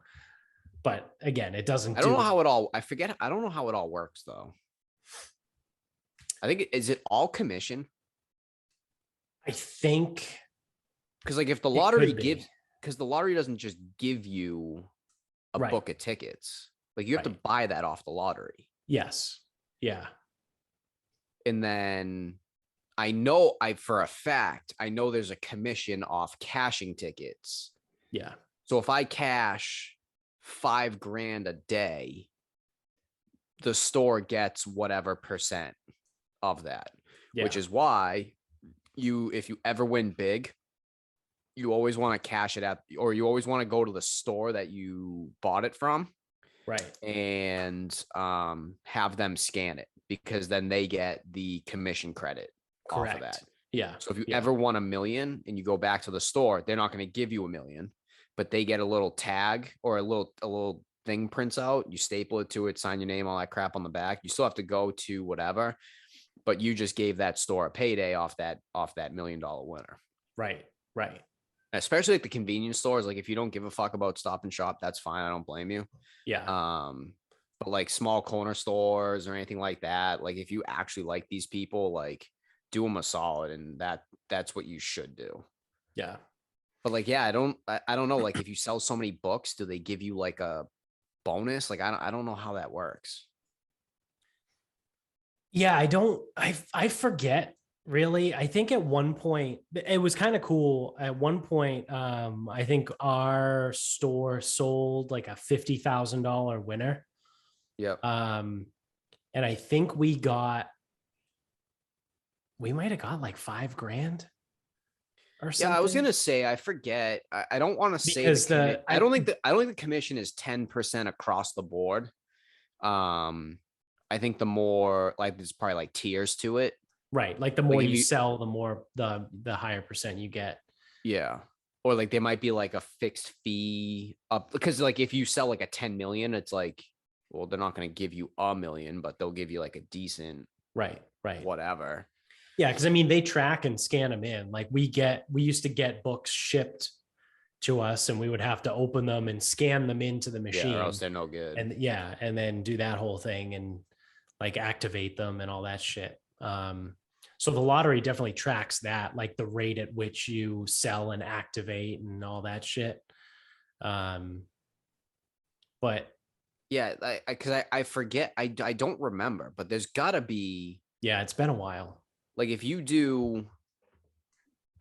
Speaker 1: but again, it doesn't.
Speaker 2: I don't know how it all, I forget. I don't know how it all works though. I think, is it all commission?
Speaker 1: I think.
Speaker 2: Because like if the lottery because the lottery doesn't just give you a book of tickets. Like you have to buy that off the lottery.
Speaker 1: Yes. Yeah.
Speaker 2: And then for a fact, I know there's a commission off cashing tickets.
Speaker 1: Yeah.
Speaker 2: So if I cash $5,000 a day, the store gets whatever percent of that, which is why if you ever win big, you always want to cash it at, or you always want to go to the store that you bought it from.
Speaker 1: Right.
Speaker 2: And have them scan it, because then they get the commission credit. off of that.
Speaker 1: Correct. Yeah.
Speaker 2: So if you
Speaker 1: Yeah.
Speaker 2: ever won $1 million and you go back to the store, they're not going to give you $1 million, but they get a little tag or a little thing prints out. You staple it to it, sign your name, all that crap on the back. You still have to go to whatever, but you just gave that store a payday off that $1 million winner.
Speaker 1: Right. Right.
Speaker 2: Especially like the convenience stores. Like if you don't give a fuck about Stop and Shop, that's fine. I don't blame you.
Speaker 1: Yeah.
Speaker 2: But like small corner stores or anything like that, like if you actually like these people, like do them a solid, and that's what you should do.
Speaker 1: Yeah.
Speaker 2: But like, yeah, I don't know. Like if you sell so many books, do they give you like a bonus? Like I don't know how that works.
Speaker 1: Yeah. I forget really. I think at one point it was kind of cool. At one point, I think our store sold like a $50,000 winner.
Speaker 2: Yep.
Speaker 1: And I think we might have got like $5,000 or something.
Speaker 2: Yeah, I was gonna say I forget. I don't want to say
Speaker 1: Because
Speaker 2: I don't think the commission is 10% across the board. I think the more like there's probably like tiers to it.
Speaker 1: right. Like the more
Speaker 2: if
Speaker 1: you
Speaker 2: you-
Speaker 1: sell, the more the higher percent you get.
Speaker 2: Yeah. Or like there might be like a fixed fee up because like if you sell like a 10 million, it's like, well, they're not going to give you $1 million, but they'll give you like a decent
Speaker 1: Right. Right.
Speaker 2: whatever.
Speaker 1: Yeah. Cause I mean, they track and scan them in. Like we used to get books shipped to us and we would have to open them and scan them into the machine.
Speaker 2: Yeah, or else they're no good.
Speaker 1: And then do that whole thing and like activate them and all that shit. So the lottery definitely tracks that, like the rate at which you sell and activate and all that shit. But
Speaker 2: yeah, because I forget, I don't remember, but there's gotta be,
Speaker 1: yeah, it's been a while.
Speaker 2: like if you do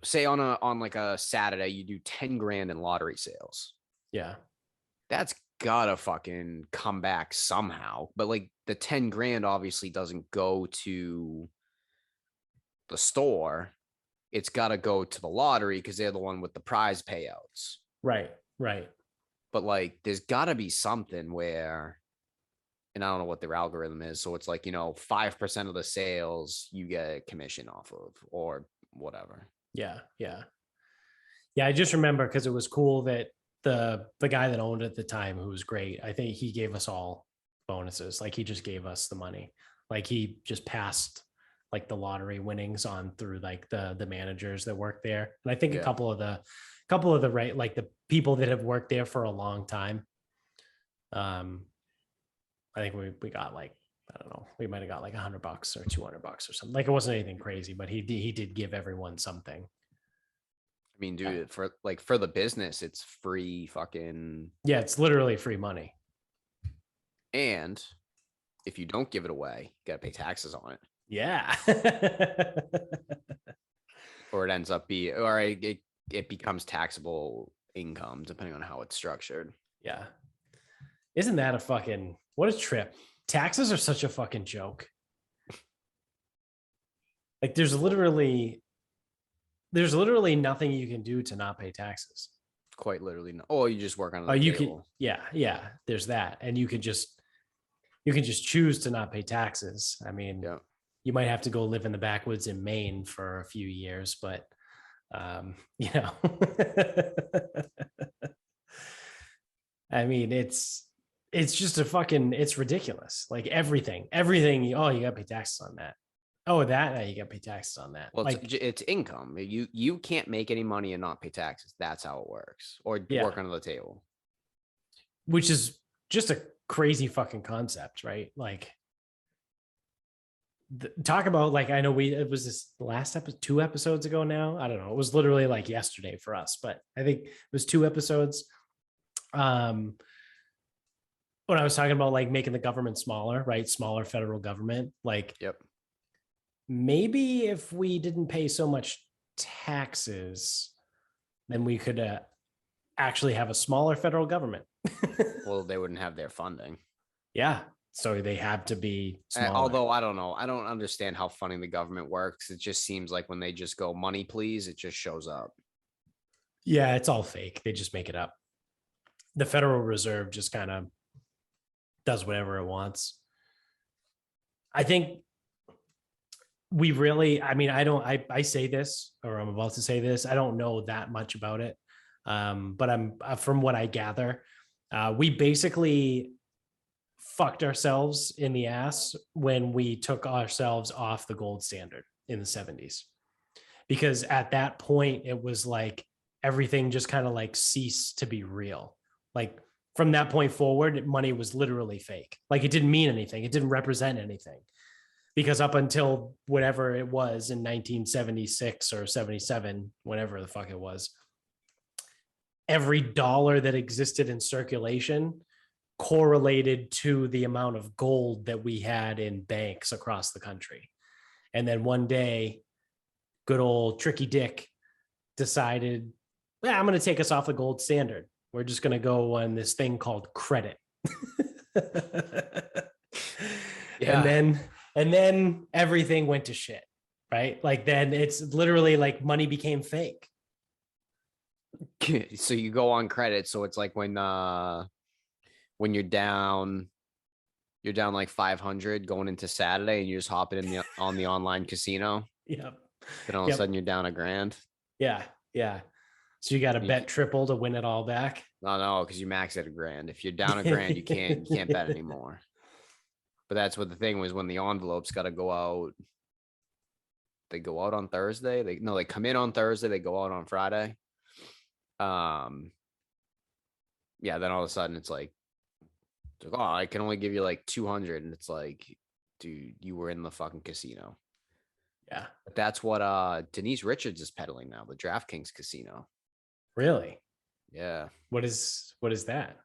Speaker 2: say on like a Saturday, you do 10 grand in lottery sales.
Speaker 1: Yeah.
Speaker 2: That's gotta fucking come back somehow. But like the 10 grand obviously doesn't go to the store. It's gotta go to the lottery because they're the one with the prize payouts.
Speaker 1: Right. Right.
Speaker 2: But like there's gotta be something where, and I don't know what their algorithm is. So it's like, 5% of the sales you get a commission off of or whatever.
Speaker 1: Yeah. Yeah. Yeah. I just remember because it was cool that the guy that owned it at the time, who was great, I think he gave us all bonuses. Like he just gave us the money. Like he just passed like the lottery winnings on through like the managers that work there. And I think a couple of the right, like the people that have worked there for a long time. I think we got like, I don't know, we might have got like $100 or $200 or something. Like it wasn't anything crazy, but he did give everyone something.
Speaker 2: I mean, dude, for the business, it's free fucking.
Speaker 1: Yeah, it's literally free money.
Speaker 2: And if you don't give it away, you gotta pay taxes on it.
Speaker 1: Yeah.
Speaker 2: Or it becomes taxable income depending on how it's structured.
Speaker 1: Yeah. Isn't that what a trip? Taxes are such a fucking joke. Like there's literally nothing you can do to not pay taxes.
Speaker 2: Quite literally. No. Oh, you just work on
Speaker 1: Oh,
Speaker 2: the
Speaker 1: you
Speaker 2: table.
Speaker 1: can, yeah, there's that. And you can just choose to not pay taxes. I mean,
Speaker 2: yeah.
Speaker 1: You might have to go live in the backwoods in Maine for a few years, but I mean, it's just it's ridiculous. Like everything, oh, you gotta pay taxes on that. Oh, you gotta pay taxes on that.
Speaker 2: Well,
Speaker 1: like
Speaker 2: it's income. You can't make any money and not pay taxes. That's how it works. Or work under the table.
Speaker 1: Which is just a crazy fucking concept, right? Like talk about like, I know it was this last episode, 2 episodes ago now. I don't know. It was literally like yesterday for us, but I think it was 2 episodes. When I was talking about like making the government smaller, right? Smaller federal government, like,
Speaker 2: yep.
Speaker 1: Maybe if we didn't pay so much taxes, then we could actually have a smaller federal government.
Speaker 2: Well, they wouldn't have their funding.
Speaker 1: Yeah. So they have to be smaller.
Speaker 2: Although I don't know. I don't understand how funding the government works. It just seems like when they just go money, please, it just shows up.
Speaker 1: Yeah, it's all fake. They just make it up. The Federal Reserve just kind of does whatever it wants. I think we really, I mean, I say this, or I'm about to say this, I don't know that much about it. But from what I gather, we basically fucked ourselves in the ass when we took ourselves off the gold standard in the 70s. Because at that point, it was like everything just kind of like ceased to be real. Like from that point forward, money was literally fake. Like it didn't mean anything, it didn't represent anything. Because up until whatever it was in 1976 or 77, whatever the fuck it was, every dollar that existed in circulation correlated to the amount of gold that we had in banks across the country. And then one day, good old Tricky Dick decided, I'm going to take us off the gold standard. We're just going to go on this thing called credit. Yeah. And then everything went to shit, right? Like then it's literally like money became fake.
Speaker 2: So you go on credit. So it's like when you're down like 500 going into Saturday and you're just hopping in on the online casino.
Speaker 1: Yeah.
Speaker 2: Then all of a sudden you're down $1,000.
Speaker 1: Yeah. Yeah. So you got to bet triple to win it all back.
Speaker 2: No, because you max at $1,000. If you're down $1,000, you can't bet anymore. But that's what the thing was when the envelopes got to go out. They go out on Thursday. They come in on Thursday. They go out on Friday. Yeah. Then all of a sudden it's like, oh, I can only give you like 200, and it's like, dude, you were in the fucking casino.
Speaker 1: Yeah.
Speaker 2: But that's what Denise Richards is peddling now, the DraftKings casino.
Speaker 1: Really?
Speaker 2: Yeah.
Speaker 1: What is that?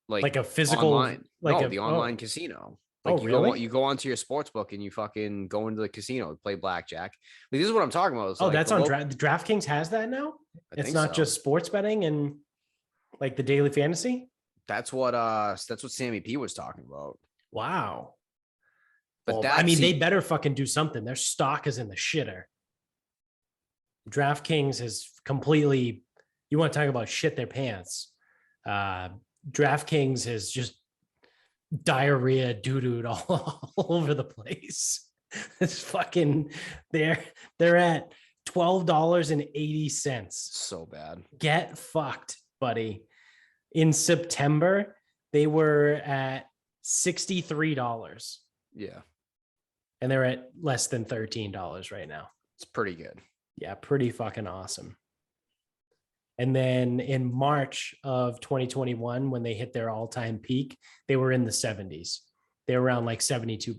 Speaker 2: Like
Speaker 1: a physical
Speaker 2: online. Like the online casino. Like you go onto your sports book and you fucking go into the casino, play blackjack. Like, this is what I'm talking about.
Speaker 1: Like that's on DraftKings has that now? It's not just sports betting and like the daily fantasy?
Speaker 2: That's what Sammy P was talking about.
Speaker 1: Wow.
Speaker 2: But
Speaker 1: they better fucking do something. Their stock is in the shitter. DraftKings has completely, you want to talk about shit their pants. DraftKings has just diarrhea doo-dooed all over the place. It's fucking, they're at $12.80.
Speaker 2: So bad.
Speaker 1: Get fucked, buddy. In September, they were at $63.
Speaker 2: Yeah.
Speaker 1: And they're at less than $13 right now.
Speaker 2: It's pretty good.
Speaker 1: Yeah, pretty fucking awesome. And then in March of 2021, when they hit their all-time peak, they were in the 70s. They were around like $72.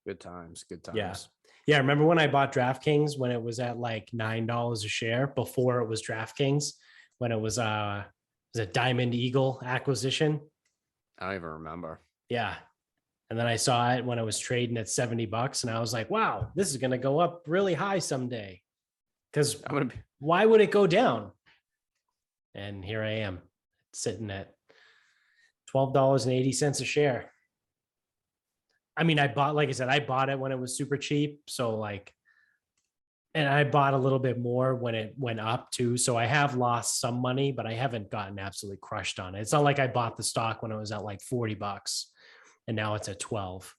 Speaker 2: Good times.
Speaker 1: Yeah. Yeah. Remember when I bought DraftKings when it was at like $9 a share before it was DraftKings, when it was a Diamond Eagle acquisition?
Speaker 2: I don't even remember.
Speaker 1: Yeah. And then I saw it when it was trading at $70 and I was like, wow, this is going to go up really high someday. Because why would it go down? And here I am sitting at $12.80 a share. I mean, like I said, I bought it when it was super cheap. So like, and I bought a little bit more when it went up too. So I have lost some money, but I haven't gotten absolutely crushed on it. It's not like I bought the stock when it was at like $40 and now it's at 12.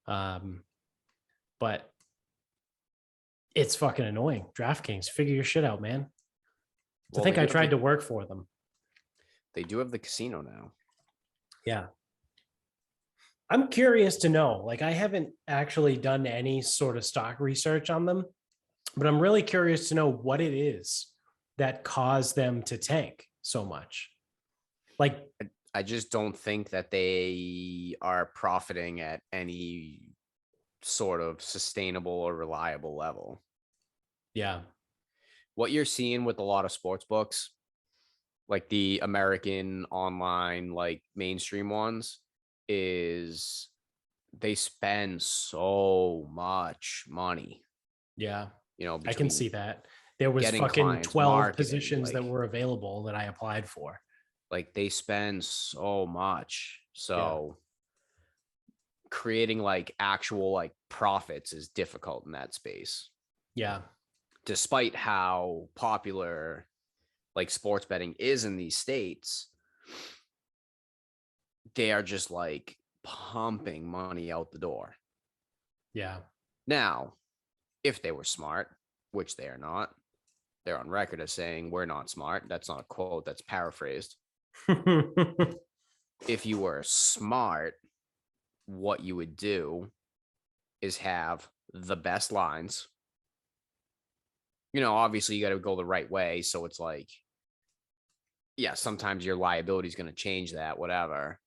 Speaker 1: But it's fucking annoying. DraftKings, figure your shit out, man. I think I tried to work for them.
Speaker 2: They do have the casino now.
Speaker 1: Yeah. I'm curious to know, like I haven't actually done any sort of stock research on them, but I'm really curious to know what it is that caused them to tank so much. Like,
Speaker 2: I just don't think that they are profiting at any sort of sustainable or reliable level.
Speaker 1: Yeah.
Speaker 2: What you're seeing with a lot of sports books, like the American online, like mainstream ones, is they spend so much money.
Speaker 1: Yeah.
Speaker 2: You know,
Speaker 1: I can see that. There was fucking 12 positions that were available that I applied for.
Speaker 2: Like they spend so much. So creating like actual like profits is difficult in that space.
Speaker 1: Yeah.
Speaker 2: Despite how popular like sports betting is in these states, they are just like pumping money out the door.
Speaker 1: Yeah.
Speaker 2: Now, if they were smart, which they are not, they're on record as saying we're not smart. That's not a quote, that's paraphrased. If you were smart, what you would do is have the best lines. You know, obviously you got to go the right way. So it's like, yeah, sometimes your liability is going to change that, whatever.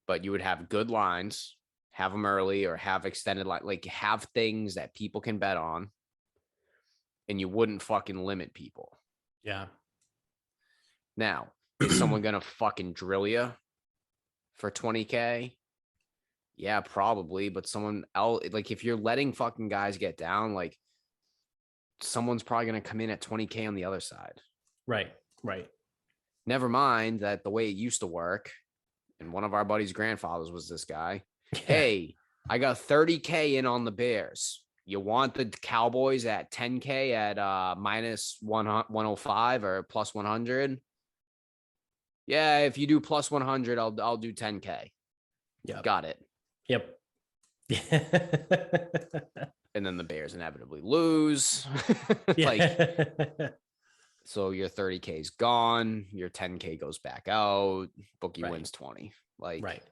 Speaker 2: But you would have good lines, have them early or have extended, like have things that people can bet on. And you wouldn't fucking limit people.
Speaker 1: Yeah.
Speaker 2: Now, is someone going to fucking drill you for 20K? Yeah, probably. But someone else, like if you're letting fucking guys get down, like someone's probably going to come in at 20K on the other side.
Speaker 1: Right. Right.
Speaker 2: Never mind that the way it used to work, and one of our buddies' grandfathers was this guy.
Speaker 1: Yeah.
Speaker 2: Hey, I got 30K in on the Bears. You want the Cowboys at 10K at minus 105 or plus 100? Yeah, if you do plus 100, I'll do 10K.
Speaker 1: Yeah.
Speaker 2: Got it.
Speaker 1: Yep.
Speaker 2: And then the Bears inevitably lose. So your 30K is gone. Your 10K goes back out. Bookie wins 20.
Speaker 1: Right.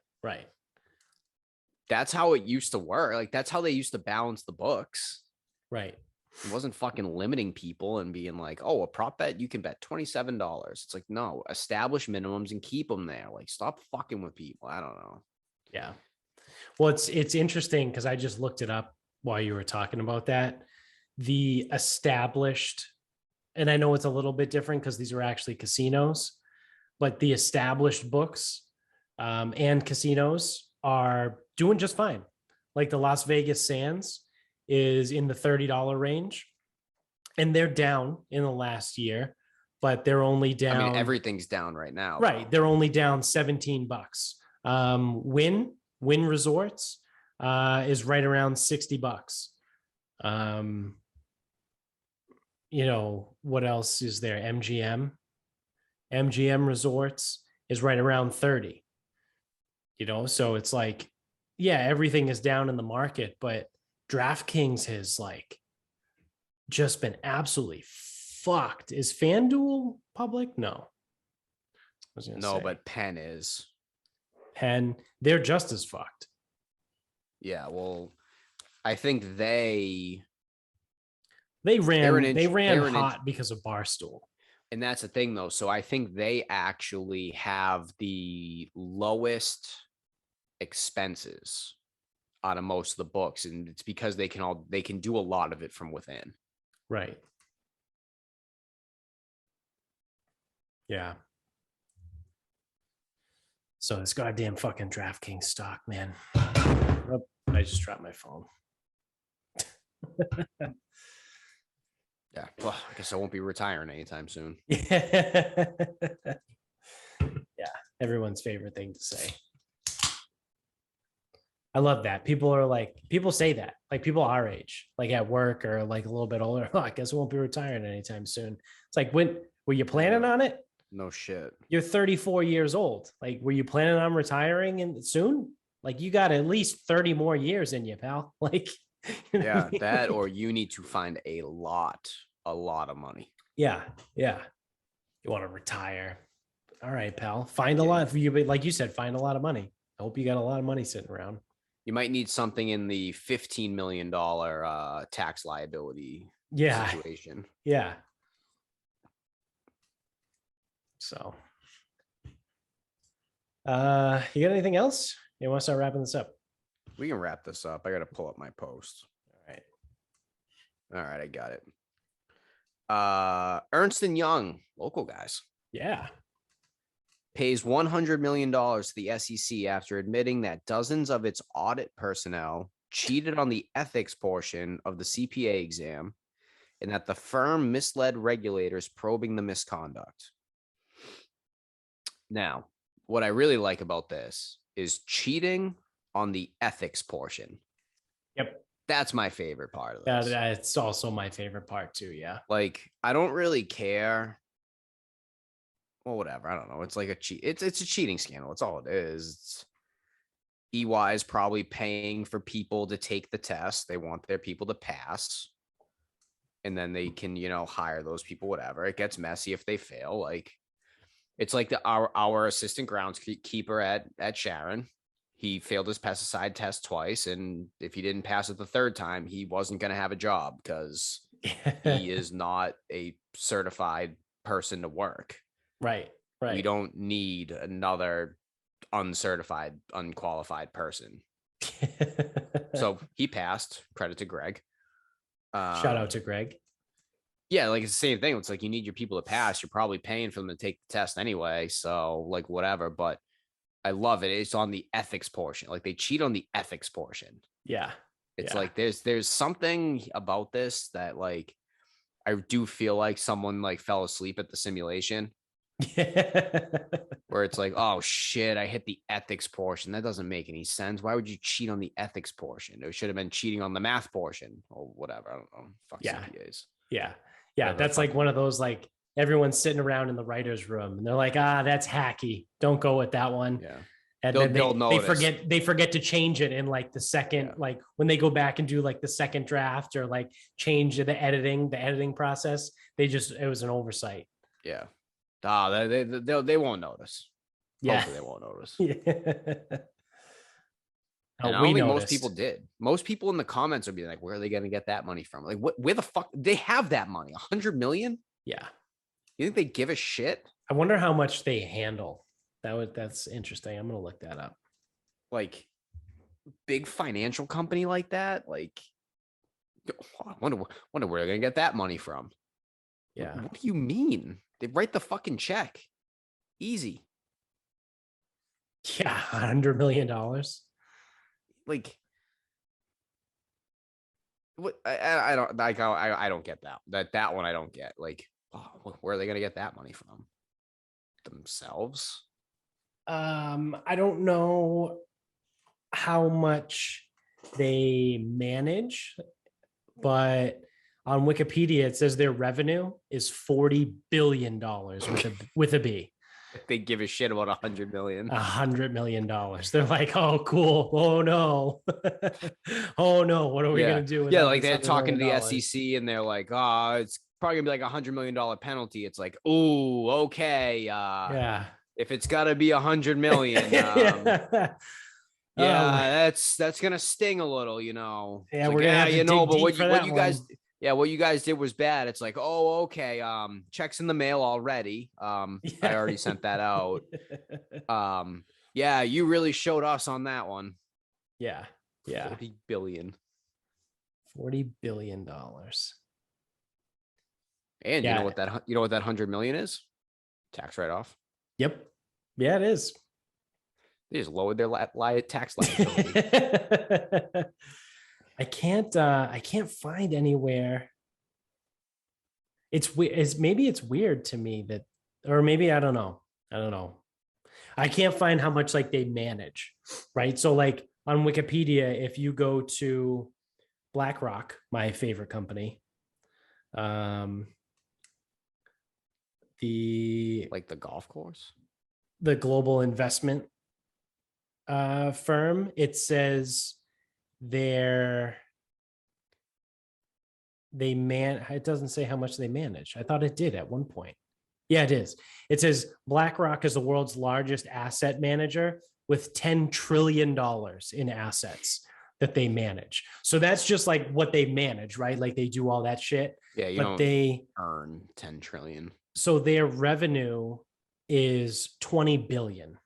Speaker 2: That's how it used to work. Like that's how they used to balance the books.
Speaker 1: Right.
Speaker 2: It wasn't fucking limiting people and being like, oh, a prop bet, you can bet $27. It's like, no, establish minimums and keep them there. Like, stop fucking with people. I don't know.
Speaker 1: Yeah. Well, it's interesting because I just looked it up while you were talking about that. The established, and I know it's a little bit different because these are actually casinos, but the established books and casinos are doing just fine. Like the Las Vegas Sands is in the $30 range, and they're down in the last year, but they're only down.
Speaker 2: I mean, everything's down right now.
Speaker 1: Right. They're only down $17. Win Resorts is right around $60. You know, what else is there? MGM Resorts is right around 30. You know, so it's like, yeah, everything is down in the market, but DraftKings has like just been absolutely fucked. Is FanDuel public? No.
Speaker 2: No, but Penn is.
Speaker 1: Penn, they're just as fucked.
Speaker 2: Yeah, well, I think they
Speaker 1: ran hot because of Barstool.
Speaker 2: And that's the thing, though. So I think they actually have the lowest expenses out of most of the books, and it's because they can do a lot of it from within.
Speaker 1: Right. Yeah. So this goddamn fucking DraftKings stock, man. Oh, I just dropped my phone.
Speaker 2: Yeah. Well, I guess I won't be retiring anytime soon.
Speaker 1: Yeah. Everyone's favorite thing to say. I love that. People say that, like people our age, like at work or like a little bit older. Oh, I guess I won't be retiring anytime soon. It's like, when were you planning on it?
Speaker 2: No shit.
Speaker 1: You're 34 years old. Like, were you planning on retiring soon? Like, you got at least 30 more years in you, pal. Like,
Speaker 2: yeah, that, or you need to find a lot of money.
Speaker 1: Yeah. You want to retire. All right, pal. Find a lot for you. Like you said, find a lot of money. I hope you got a lot of money sitting around.
Speaker 2: You might need something in the $15 million tax liability situation.
Speaker 1: Yeah. So, you got anything else? You want to start wrapping this up?
Speaker 2: We can wrap this up. I got to pull up my post.
Speaker 1: All
Speaker 2: right, I got it. Ernst Young, local guys.
Speaker 1: Yeah.
Speaker 2: Pays $100 million to the SEC after admitting that dozens of its audit personnel cheated on the ethics portion of the CPA exam and that the firm misled regulators probing the misconduct. Now, what I really like about this is cheating on the ethics portion.
Speaker 1: Yep.
Speaker 2: That's my favorite part of this.
Speaker 1: It's also my favorite part too. Yeah.
Speaker 2: Like, I don't really care. Well, whatever. I don't know. It's like a cheat. It's a cheating scandal. It's all it is. EY is probably paying for people to take the test. They want their people to pass. And then they can, hire those people, whatever. It gets messy if they fail. Like it's like our assistant groundskeeper at Sharon. He failed his pesticide test twice. And if he didn't pass it the third time, he wasn't going to have a job because he is not a certified person to work.
Speaker 1: Right.
Speaker 2: We don't need another uncertified, unqualified person. So he passed. Credit to Greg.
Speaker 1: Shout out to Greg.
Speaker 2: Yeah, like it's the same thing. It's like you need your people to pass. You're probably paying for them to take the test anyway. So like whatever. But I love it. It's on the ethics portion. Like they cheat on the ethics portion.
Speaker 1: Yeah.
Speaker 2: It's like there's something about this that like I do feel like someone like fell asleep at the simulation. Where it's like, oh shit, I hit the ethics portion. That doesn't make any sense. Why would you cheat on the ethics portion? It should have been cheating on the math portion or whatever. I don't know. Fuck CPAs.
Speaker 1: Yeah. That's like one of those, like everyone's sitting around in the writer's room and they're like, that's hacky. Don't go with that one.
Speaker 2: Yeah.
Speaker 1: And then they forget to change it in like the second, like when they go back and do like the second draft or like change the editing process. It was an oversight.
Speaker 2: Yeah. They won't notice.
Speaker 1: Yeah.
Speaker 2: Hopefully they won't notice.
Speaker 1: Yeah.
Speaker 2: And I don't think most people did. Most people in the comments would be like, where are they going to get that money from? Like, where the fuck? They have that money, 100 million?
Speaker 1: Yeah.
Speaker 2: You think they give a shit?
Speaker 1: I wonder how much they handle. That's interesting. I'm going to look that up.
Speaker 2: Like, big financial company like that? Like, I wonder where they're going to get that money from.
Speaker 1: Yeah.
Speaker 2: What do you mean? They write the fucking check. Easy.
Speaker 1: Yeah, $100 million.
Speaker 2: Like, what? I don't like. I don't get that one. I don't get. Like, where are they gonna get that money from? Themselves?
Speaker 1: I don't know how much they manage, but on Wikipedia it says their revenue is $40 billion with a B.
Speaker 2: They give a shit about 100 million.
Speaker 1: $100 million. They're like, oh, cool. Oh no. Oh no. What are we gonna do?
Speaker 2: Yeah, like they're talking to the SEC and they're like, oh, it's probably gonna be like $100 million penalty. It's like, oh, okay.
Speaker 1: Yeah.
Speaker 2: If it's gotta be 100 million, that's gonna sting a little,
Speaker 1: Yeah,
Speaker 2: it's
Speaker 1: we're
Speaker 2: like,
Speaker 1: gonna have to
Speaker 2: but what you
Speaker 1: guys.
Speaker 2: Yeah, what you guys did was bad. It's like, oh, okay. Checks in the mail already. I already sent that out. Yeah, you really showed us on that one.
Speaker 1: Yeah.
Speaker 2: 40 billion.
Speaker 1: $40 billion.
Speaker 2: And you know what that 100 million is? Tax write-off.
Speaker 1: Yep. Yeah, it is.
Speaker 2: They just lowered their tax liability.
Speaker 1: I can't find anywhere. Maybe it's weird to me that, or maybe I don't know. I can't find how much like they manage, right? So like on Wikipedia, if you go to BlackRock, my favorite company, the
Speaker 2: golf course,
Speaker 1: the global investment firm, it says it doesn't say how much they manage. I thought it did at one point. Yeah, it is. It says BlackRock is the world's largest asset manager with $10 trillion in assets that they manage. So that's just like what they manage, right? Like they do all that shit.
Speaker 2: Yeah, they earn 10 trillion.
Speaker 1: So their revenue is 20 billion.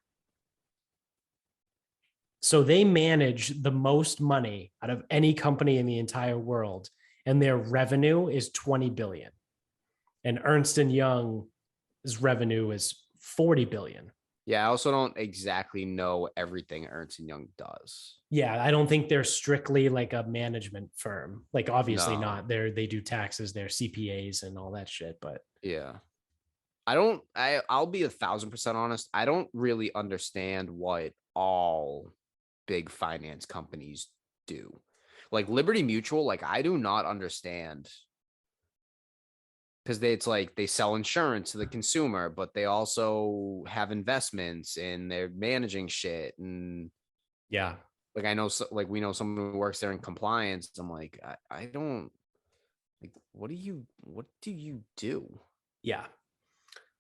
Speaker 1: So they manage the most money out of any company in the entire world, and their revenue is 20 billion. And Ernst Young's revenue is 40 billion.
Speaker 2: Yeah, I also don't exactly know everything Ernst Young does.
Speaker 1: Yeah, I don't think they're strictly like a management firm. Like obviously not. They do taxes, they're CPAs and all that shit, but
Speaker 2: yeah. I'll be 1,000% honest. I don't really understand what all big finance companies do. Like Liberty Mutual, like I do not understand, because it's like they sell insurance to the consumer, but they also have investments and they're managing shit. And
Speaker 1: Yeah.
Speaker 2: Like I know, like we know someone who works there in compliance. I'm like, I don't like. What do you do?
Speaker 1: Yeah.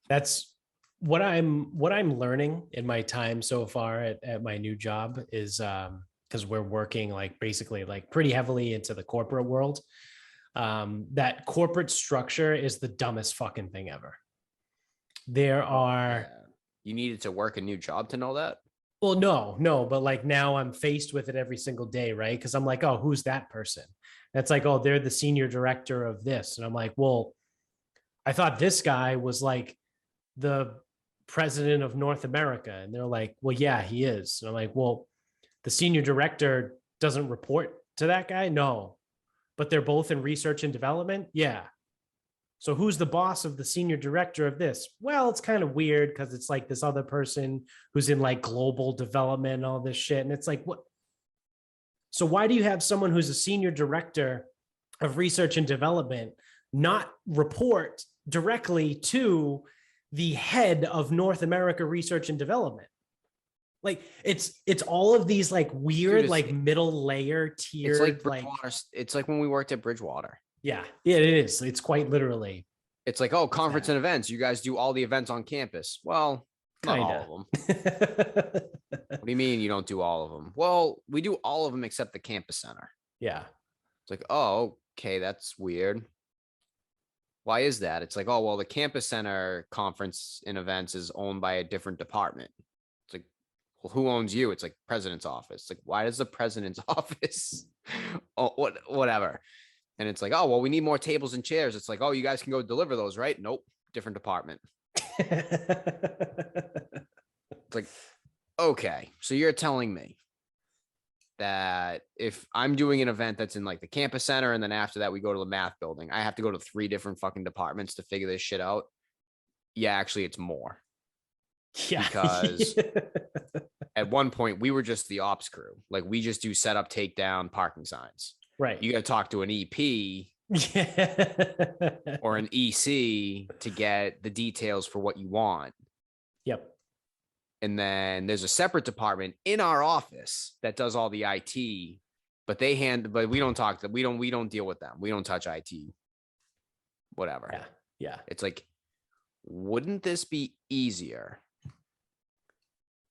Speaker 1: That's what I'm learning in my time so far at my new job is because we're working like basically like pretty heavily into the corporate world. That corporate structure is the dumbest fucking thing ever. There
Speaker 2: Oh
Speaker 1: are
Speaker 2: yeah, you needed to work a new job to know that.
Speaker 1: Well, no, but like now I'm faced with it every single day, right? Because I'm like, oh, who's that person? That's like, oh, they're the senior director of this. And I'm like, well, I thought this guy was like the president of North America. And they're like, well, yeah, he is. And I'm like, well, the senior director doesn't report to that guy? No. But they're both in research and development? Yeah. So who's the boss of the senior director of this? Well, it's kind of weird because it's like this other person who's in like global development and all this shit. And it's like, what? So why do you have someone who's a senior director of research and development not report directly to the head of North America research and development? Like it's all of these like weird,
Speaker 2: Dude,
Speaker 1: like middle layer
Speaker 2: it's like
Speaker 1: tiered, like
Speaker 2: Bridgewater. It's like when we worked at Bridgewater.
Speaker 1: yeah, it is. It's quite literally
Speaker 2: It's like, oh, conference
Speaker 1: that.
Speaker 2: and events. You guys do all the events on campus. Well, not all
Speaker 1: Kinda.
Speaker 2: of them. What do you mean you don't do all of them? Well, we do all of them except the campus center.
Speaker 1: Yeah.
Speaker 2: It's like, oh, okay, that's weird. Why is that? It's like, oh, well, the campus center conference and events is owned by a different department. It's like, well, who owns you? It's like president's office. It's like, why does the president's office? Oh, whatever. And it's like, oh, well, we need more tables and chairs. It's like, oh, you guys can go deliver those, right? Nope, different department. It's like, okay, so you're telling me that if I'm doing an event that's in like the campus center and then after that we go to the math building, I have to go to 3 different fucking departments to figure this shit out. Yeah, actually, it's more.
Speaker 1: Yeah.
Speaker 2: Because at one point we were just the ops crew. Like we just do setup, takedown, parking signs.
Speaker 1: Right.
Speaker 2: You got to talk to an EP or an EC to get the details for what you want.
Speaker 1: Yep.
Speaker 2: And then there's a separate department in our office that does all the IT, but but we don't talk to, we don't deal with them. We don't touch IT, whatever.
Speaker 1: Yeah. Yeah.
Speaker 2: It's like, wouldn't this be easier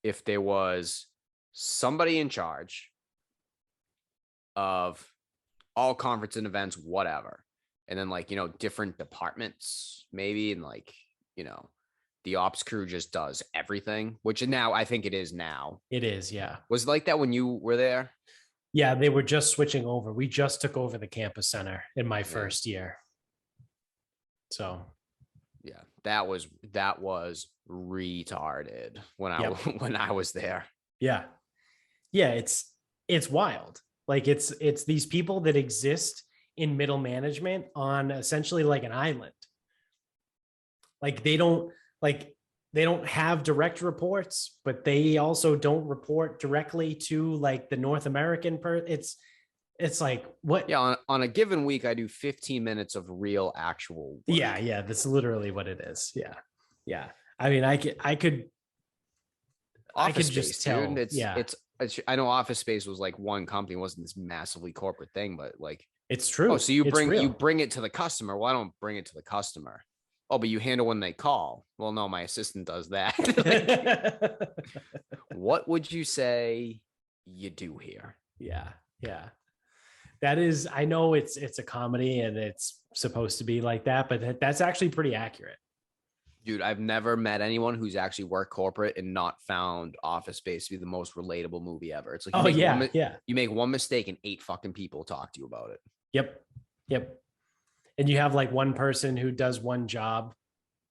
Speaker 2: if there was somebody in charge of all conference and events, whatever. And then like, different departments maybe. And like, the ops crew just does everything, which now I think it is now.
Speaker 1: It is. Yeah.
Speaker 2: Was it like that when you were there?
Speaker 1: Yeah. They were just switching over. We just took over the campus center in my first year. So.
Speaker 2: Yeah, that was retarded when I was there.
Speaker 1: Yeah. Yeah. It's wild. Like it's these people that exist in middle management on essentially like an island. Like they don't have direct reports, but they also don't report directly to like the North American it's like what?
Speaker 2: Yeah, on a given week, I do 15 minutes of real actual work.
Speaker 1: Yeah, that's literally what it is. Yeah. I mean, I could just tell.
Speaker 2: Dude, I know Office Space was like one company, it wasn't this massively corporate thing, but like
Speaker 1: it's true.
Speaker 2: Oh, so you bring it to the customer. Well, I don't bring it to the customer. Oh, but you handle when they call. Well, no, my assistant does that. Like, what would you say you do here?
Speaker 1: Yeah. That is, I know it's a comedy and it's supposed to be like that, but that's actually pretty accurate.
Speaker 2: Dude, I've never met anyone who's actually worked corporate and not found Office Space to be the most relatable movie ever. It's like, you make one mistake and 8 fucking people talk to you about it.
Speaker 1: Yep. And you have like one person who does one job,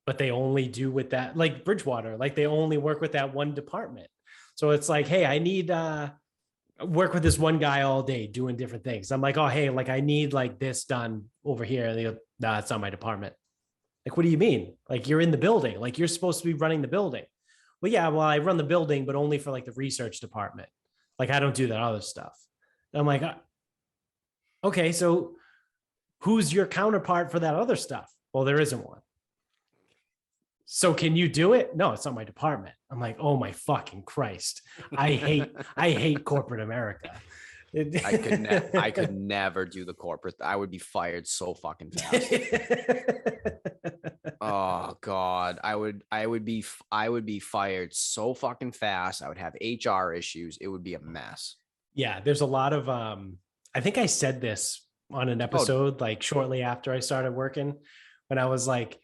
Speaker 1: but they only do with that, like Bridgewater, like they only work with that one department. So it's like, hey, I need work with this one guy all day doing different things. I'm like, oh, hey, like I need like this done over here. And they go, nah, it's not my department. Like, what do you mean? Like you're in the building, like you're supposed to be running the building. Well, yeah, well, I run the building, but only for like the research department. Like I don't do that other stuff. And I'm like, okay, so who's your counterpart for that other stuff? Well, there isn't one. So can you do it? No, it's not my department. I'm like, oh my fucking Christ. I hate corporate America.
Speaker 2: I could never do the corporate. I would be fired so fucking fast. Oh God. I would be fired so fucking fast. I would have HR issues. It would be a mess.
Speaker 1: Yeah, there's a lot of I think I said this on an episode like shortly after I started working, when I was like,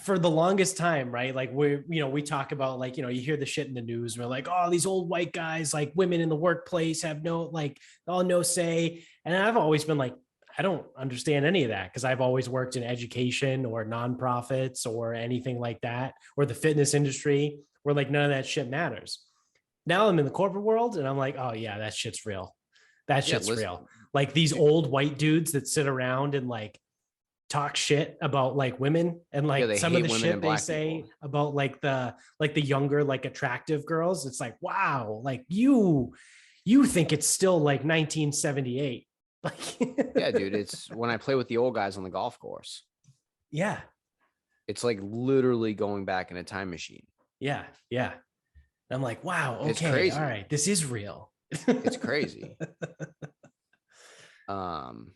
Speaker 1: for the longest time, right? Like we talk about like, you hear the shit in the news. We're like, oh, these old white guys, like women in the workplace have no say. And I've always been like, I don't understand any of that because I've always worked in education or nonprofits or anything like that, or the fitness industry where like none of that shit matters. Now I'm in the corporate world and I'm like, oh yeah, that shit's real. That shit's real. Like these old white dudes that sit around and like talk shit about like women and like some of the shit they say people. About like the younger, like attractive girls. It's like, wow, like you think it's still like 1978. Like
Speaker 2: yeah, dude, it's when I play with the old guys on the golf course.
Speaker 1: Yeah.
Speaker 2: It's like literally going back in a time machine.
Speaker 1: Yeah. Yeah. And I'm like, wow, okay, it's crazy. All right, this is real.
Speaker 2: It's crazy. I'm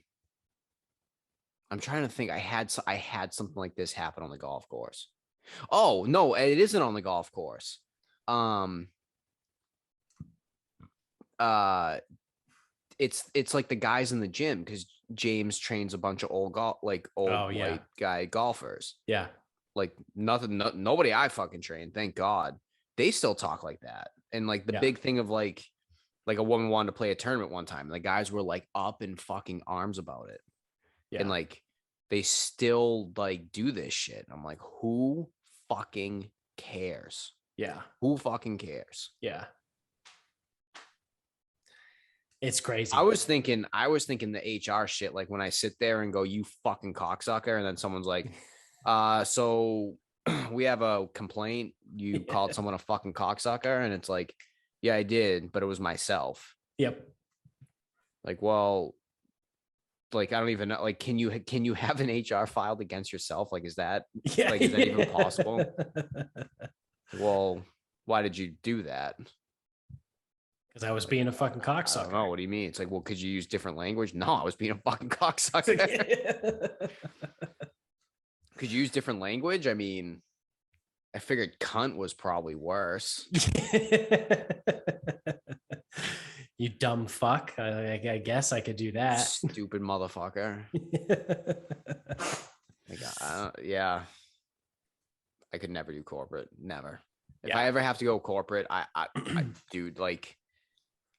Speaker 2: trying to think. I had something like this happen on the golf course. Oh no, it isn't on the golf course. It's like the guys in the gym because James trains a bunch of old white guy golfers.
Speaker 1: Yeah,
Speaker 2: like nobody I fucking trained. Thank God. They still talk like that. And like the big thing of like a woman wanted to play a tournament one time. The guys were like up in fucking arms about it. Yeah. And like they still like do this shit. I'm like, who fucking cares?
Speaker 1: Yeah.
Speaker 2: Who fucking cares?
Speaker 1: Yeah. It's crazy.
Speaker 2: I was thinking the HR shit, like when I sit there and go, you fucking cocksucker, and then someone's like, so we have a complaint. You called someone a fucking cocksucker, and it's like, yeah, I did, but it was myself.
Speaker 1: Yep.
Speaker 2: Like, well, like I don't even know. Like, can you have an HR filed against yourself? Like, is that even possible? Well, why did you do that?
Speaker 1: Because I was being a fucking cocksucker. I
Speaker 2: don't know. What do you mean? It's like, well, could you use different language? No, I was being a fucking cocksucker. Could you use different language? I mean, I figured cunt was probably worse.
Speaker 1: You dumb fuck. I guess I could do that.
Speaker 2: Stupid motherfucker. Yeah. I could never do corporate. Never. If I ever have to go corporate, I dude, like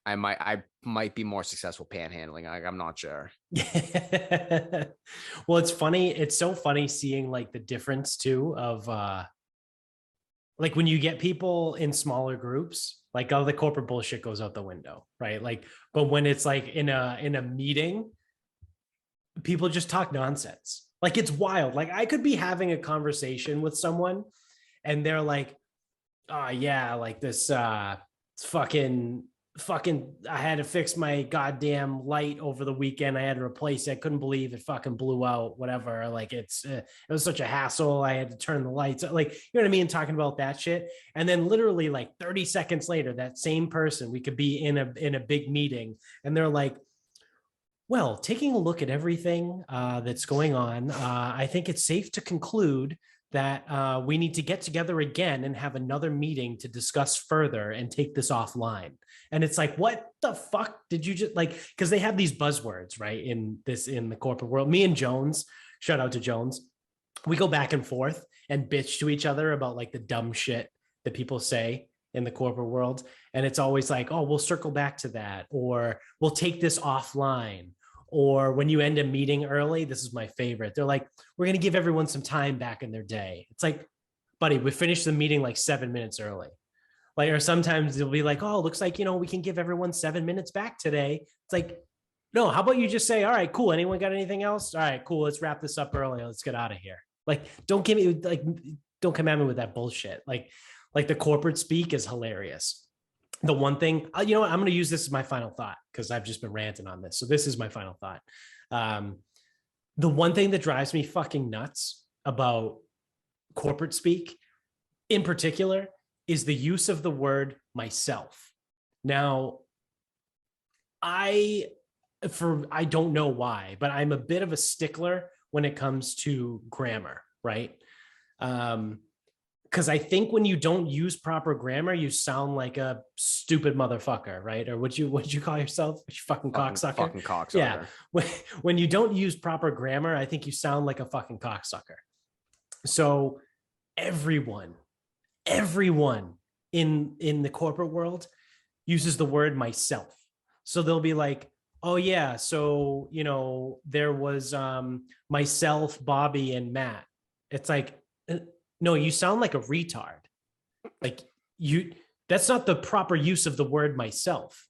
Speaker 2: I might be more successful panhandling. Like, I'm not sure.
Speaker 1: Well, it's funny. It's so funny seeing like the difference too of like when you get people in smaller groups, like all the corporate bullshit goes out the window, right? Like, but when it's like in a meeting, people just talk nonsense. Like it's wild. Like I could be having a conversation with someone and they're like, oh yeah, like this fucking I had to fix my goddamn light over the weekend. I had to replace it. I couldn't believe it fucking blew out, whatever. Like it was such a hassle. I had to turn the lights, like, you know what I mean? Talking about that shit. And then literally like 30 seconds later, that same person, we could be in a big meeting and they're like, well, taking a look at everything that's going on, I think it's safe to conclude that we need to get together again and have another meeting to discuss further and take this offline. And it's like, what the fuck did you just like? Because they have these buzzwords, right? In the corporate world. Me and Jones, shout out to Jones, we go back and forth and bitch to each other about like the dumb shit that people say in the corporate world. And it's always like, oh, we'll circle back to that, or we'll take this offline. Or when you end a meeting early, this is my favorite. They're like, we're going to give everyone some time back in their day. It's like, buddy, we finished the meeting like 7 minutes early. Like, or sometimes they'll be like, oh, looks like, we can give everyone 7 minutes back today. It's like, no, how about you just say, all right, cool. Anyone got anything else? All right, cool. Let's wrap this up early. Let's get out of here. Like, don't come at me with that bullshit. Like the corporate speak is hilarious. The one thing, I'm going to use this as my final thought because I've just been ranting on this. So this is my final thought. The one thing that drives me fucking nuts about corporate speak in particular is the use of the word myself. Now, I don't know why, but I'm a bit of a stickler when it comes to grammar, right? Because I think when you don't use proper grammar, you sound like a stupid motherfucker, right? Or would you call yourself? You fucking cocksucker.
Speaker 2: Fucking cocksucker.
Speaker 1: Yeah. When you don't use proper grammar, I think you sound like a fucking cocksucker. So everyone in the corporate world uses the word myself. So they'll be like, oh yeah, so there was myself, Bobby, and Matt. It's like, no, you sound like a retard. Like that's not the proper use of the word myself.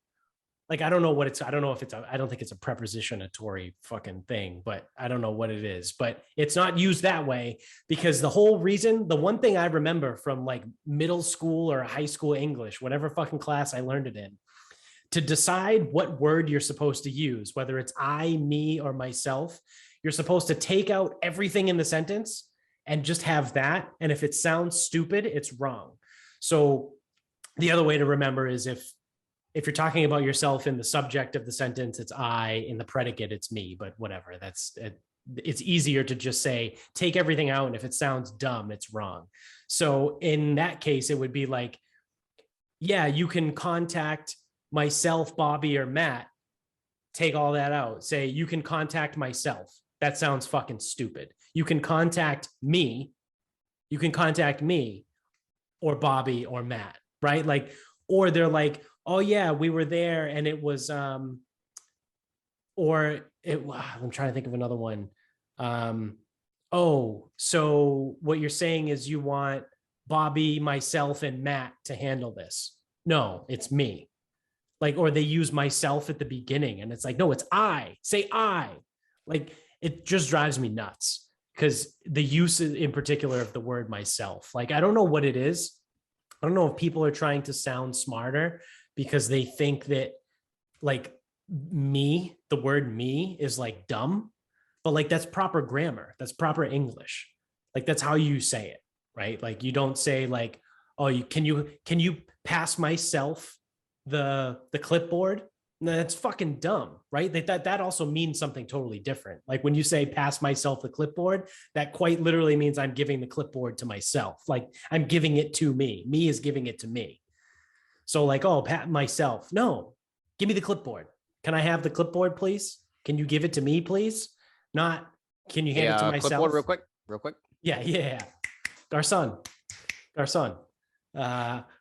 Speaker 1: Like, I don't know if I don't think it's a prepositionatory fucking thing, but I don't know what it is, but it's not used that way because the one thing I remember from like middle school or high school English, whatever fucking class I learned it in, to decide what word you're supposed to use, whether it's I, me, or myself, you're supposed to take out everything in the sentence and just have that. And if it sounds stupid, it's wrong. So the other way to remember is if you're talking about yourself in the subject of the sentence, it's I, in the predicate, it's me, but whatever. It's easier to just say, take everything out. And if it sounds dumb, it's wrong. So in that case, it would be like, yeah, you can contact myself, Bobby, or Matt. Take all that out. Say, you can contact myself. That sounds fucking stupid. You can contact me. You can contact me or Bobby or Matt, right? Like, or they're like, oh yeah, we were there and it was, I'm trying to think of another one. Oh, so what you're saying is you want Bobby, myself, and Matt to handle this. No, it's me. Like, or they use myself at the beginning and it's like, no, it's I. Say I. Like, it just drives me nuts because the use in particular of the word myself, like, I don't know what it is. I don't know if people are trying to sound smarter because they think that like me, the word me is like dumb, but like that's proper grammar. That's proper English. Like that's how you say it, right? Like you don't say like, oh, can you pass myself the clipboard? No, that's fucking dumb, right? That also means something totally different. Like when you say pass myself the clipboard, that quite literally means I'm giving the clipboard to myself. Like I'm giving it to me. Me is giving it to me. So like, oh, pat myself. No, give me the clipboard. Can I have the clipboard, please? Can you give it to me, please? Not, can you hand it to myself?
Speaker 2: Clipboard real quick.
Speaker 1: Yeah. Garcon.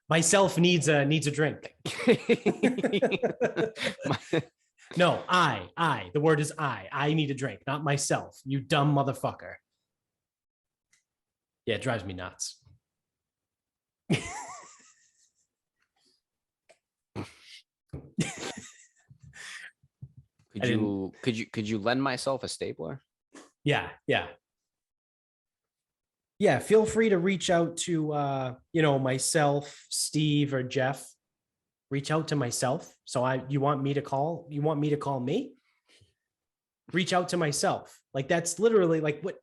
Speaker 1: Myself needs a drink. No, I. The word is I. I need a drink, not myself. You dumb motherfucker. Yeah, it drives me nuts.
Speaker 2: Could you lend myself a stapler?
Speaker 1: Yeah. Feel free to reach out to myself, Steve, or Jeff. Reach out to myself. So you want me to call me? Reach out to myself. Like that's literally like what?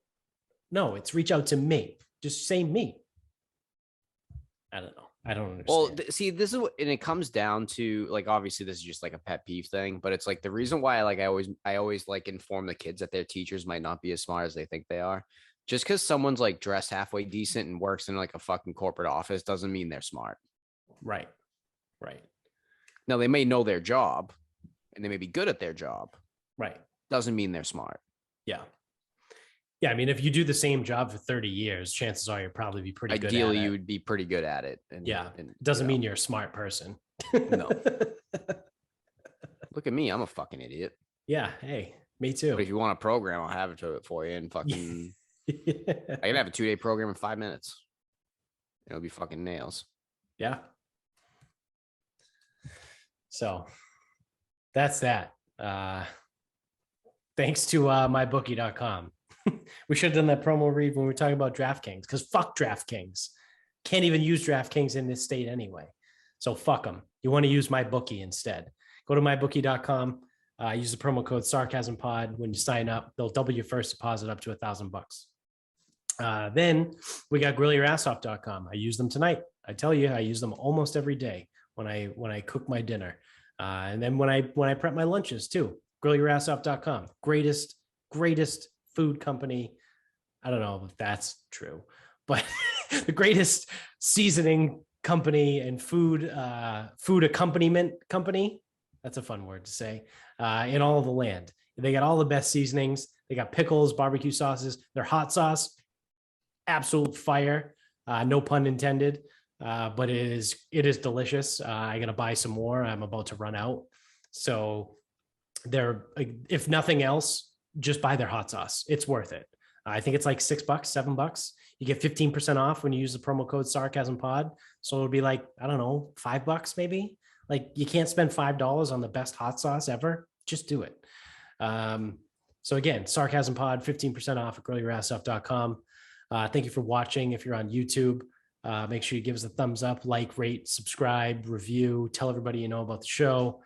Speaker 1: No, it's reach out to me. Just say me. I don't know. I don't understand.
Speaker 2: Well, see, this is what, and it comes down to like, obviously this is just like a pet peeve thing, but it's like the reason why I always like inform the kids that their teachers might not be as smart as they think they are. Just because someone's like dressed halfway decent and works in like a fucking corporate office doesn't mean they're smart.
Speaker 1: Right.
Speaker 2: Now they may know their job and they may be good at their job.
Speaker 1: Right.
Speaker 2: Doesn't mean they're smart.
Speaker 1: Yeah. I mean, if you do the same job for 30 years, chances are you'll probably be pretty good at it. Ideally,
Speaker 2: you would be pretty good at it. And
Speaker 1: it doesn't mean you're a smart person.
Speaker 2: No. Look at me. I'm a fucking idiot.
Speaker 1: Yeah. Hey, me too.
Speaker 2: But if you want a program, I'll have it for you and fucking... I can have a 2-day program in 5 minutes. It'll be fucking nails.
Speaker 1: Yeah. So that's that. Thanks to mybookie.com. We should have done that promo read when we were talking about DraftKings because fuck DraftKings. Can't even use DraftKings in this state anyway. So fuck them. You want to use MyBookie instead. Go to mybookie.com. Use the promo code SarcasmPod when you sign up. They'll double your first deposit up to $1,000. Then we got grillyourassoff.com. I use them tonight. I tell you, I use them almost every day when I cook my dinner. And then when I prep my lunches too, grillyourassoff.com. Greatest food company. I don't know if that's true, but the greatest seasoning company and food accompaniment company. That's a fun word to say, in all of the land. They got all the best seasonings. They got pickles, barbecue sauces. Their hot sauce, absolute fire. No pun intended. But it is delicious. I'm gonna buy some more. I'm about to run out. So they're, if nothing else, just buy their hot sauce. It's worth it. I think it's like $6, $7. You get 15% off when you use the promo code Sarcasm Pod. So it'll be like, I don't know, $5 maybe. Like you can't spend $5 on the best hot sauce ever. Just do it. So again, Sarcasm Pod, 15% off at grillyourassoff.com. Thank you for watching. If you're on YouTube, make sure you give us a thumbs up, like, rate, subscribe, review, tell everybody you know about the show.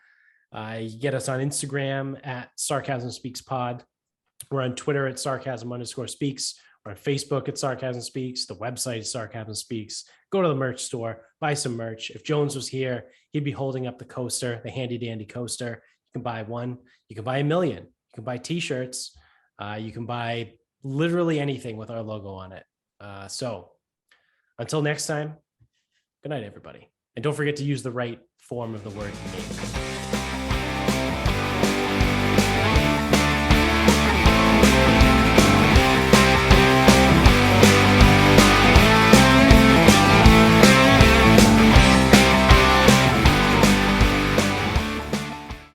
Speaker 1: You get us on Instagram at Sarcasm Speaks Pod. We're on Twitter at Sarcasm_speaks. We're on Facebook at Sarcasm Speaks. The website is Sarcasm Speaks. Go to the merch store, buy some merch. If Jones was here, he'd be holding up the coaster, the handy dandy coaster. You can buy one. You can buy 1,000,000. You can buy t-shirts. You can buy literally anything with our logo on it. So until next time, good night, everybody. And don't forget to use the right form of the word name.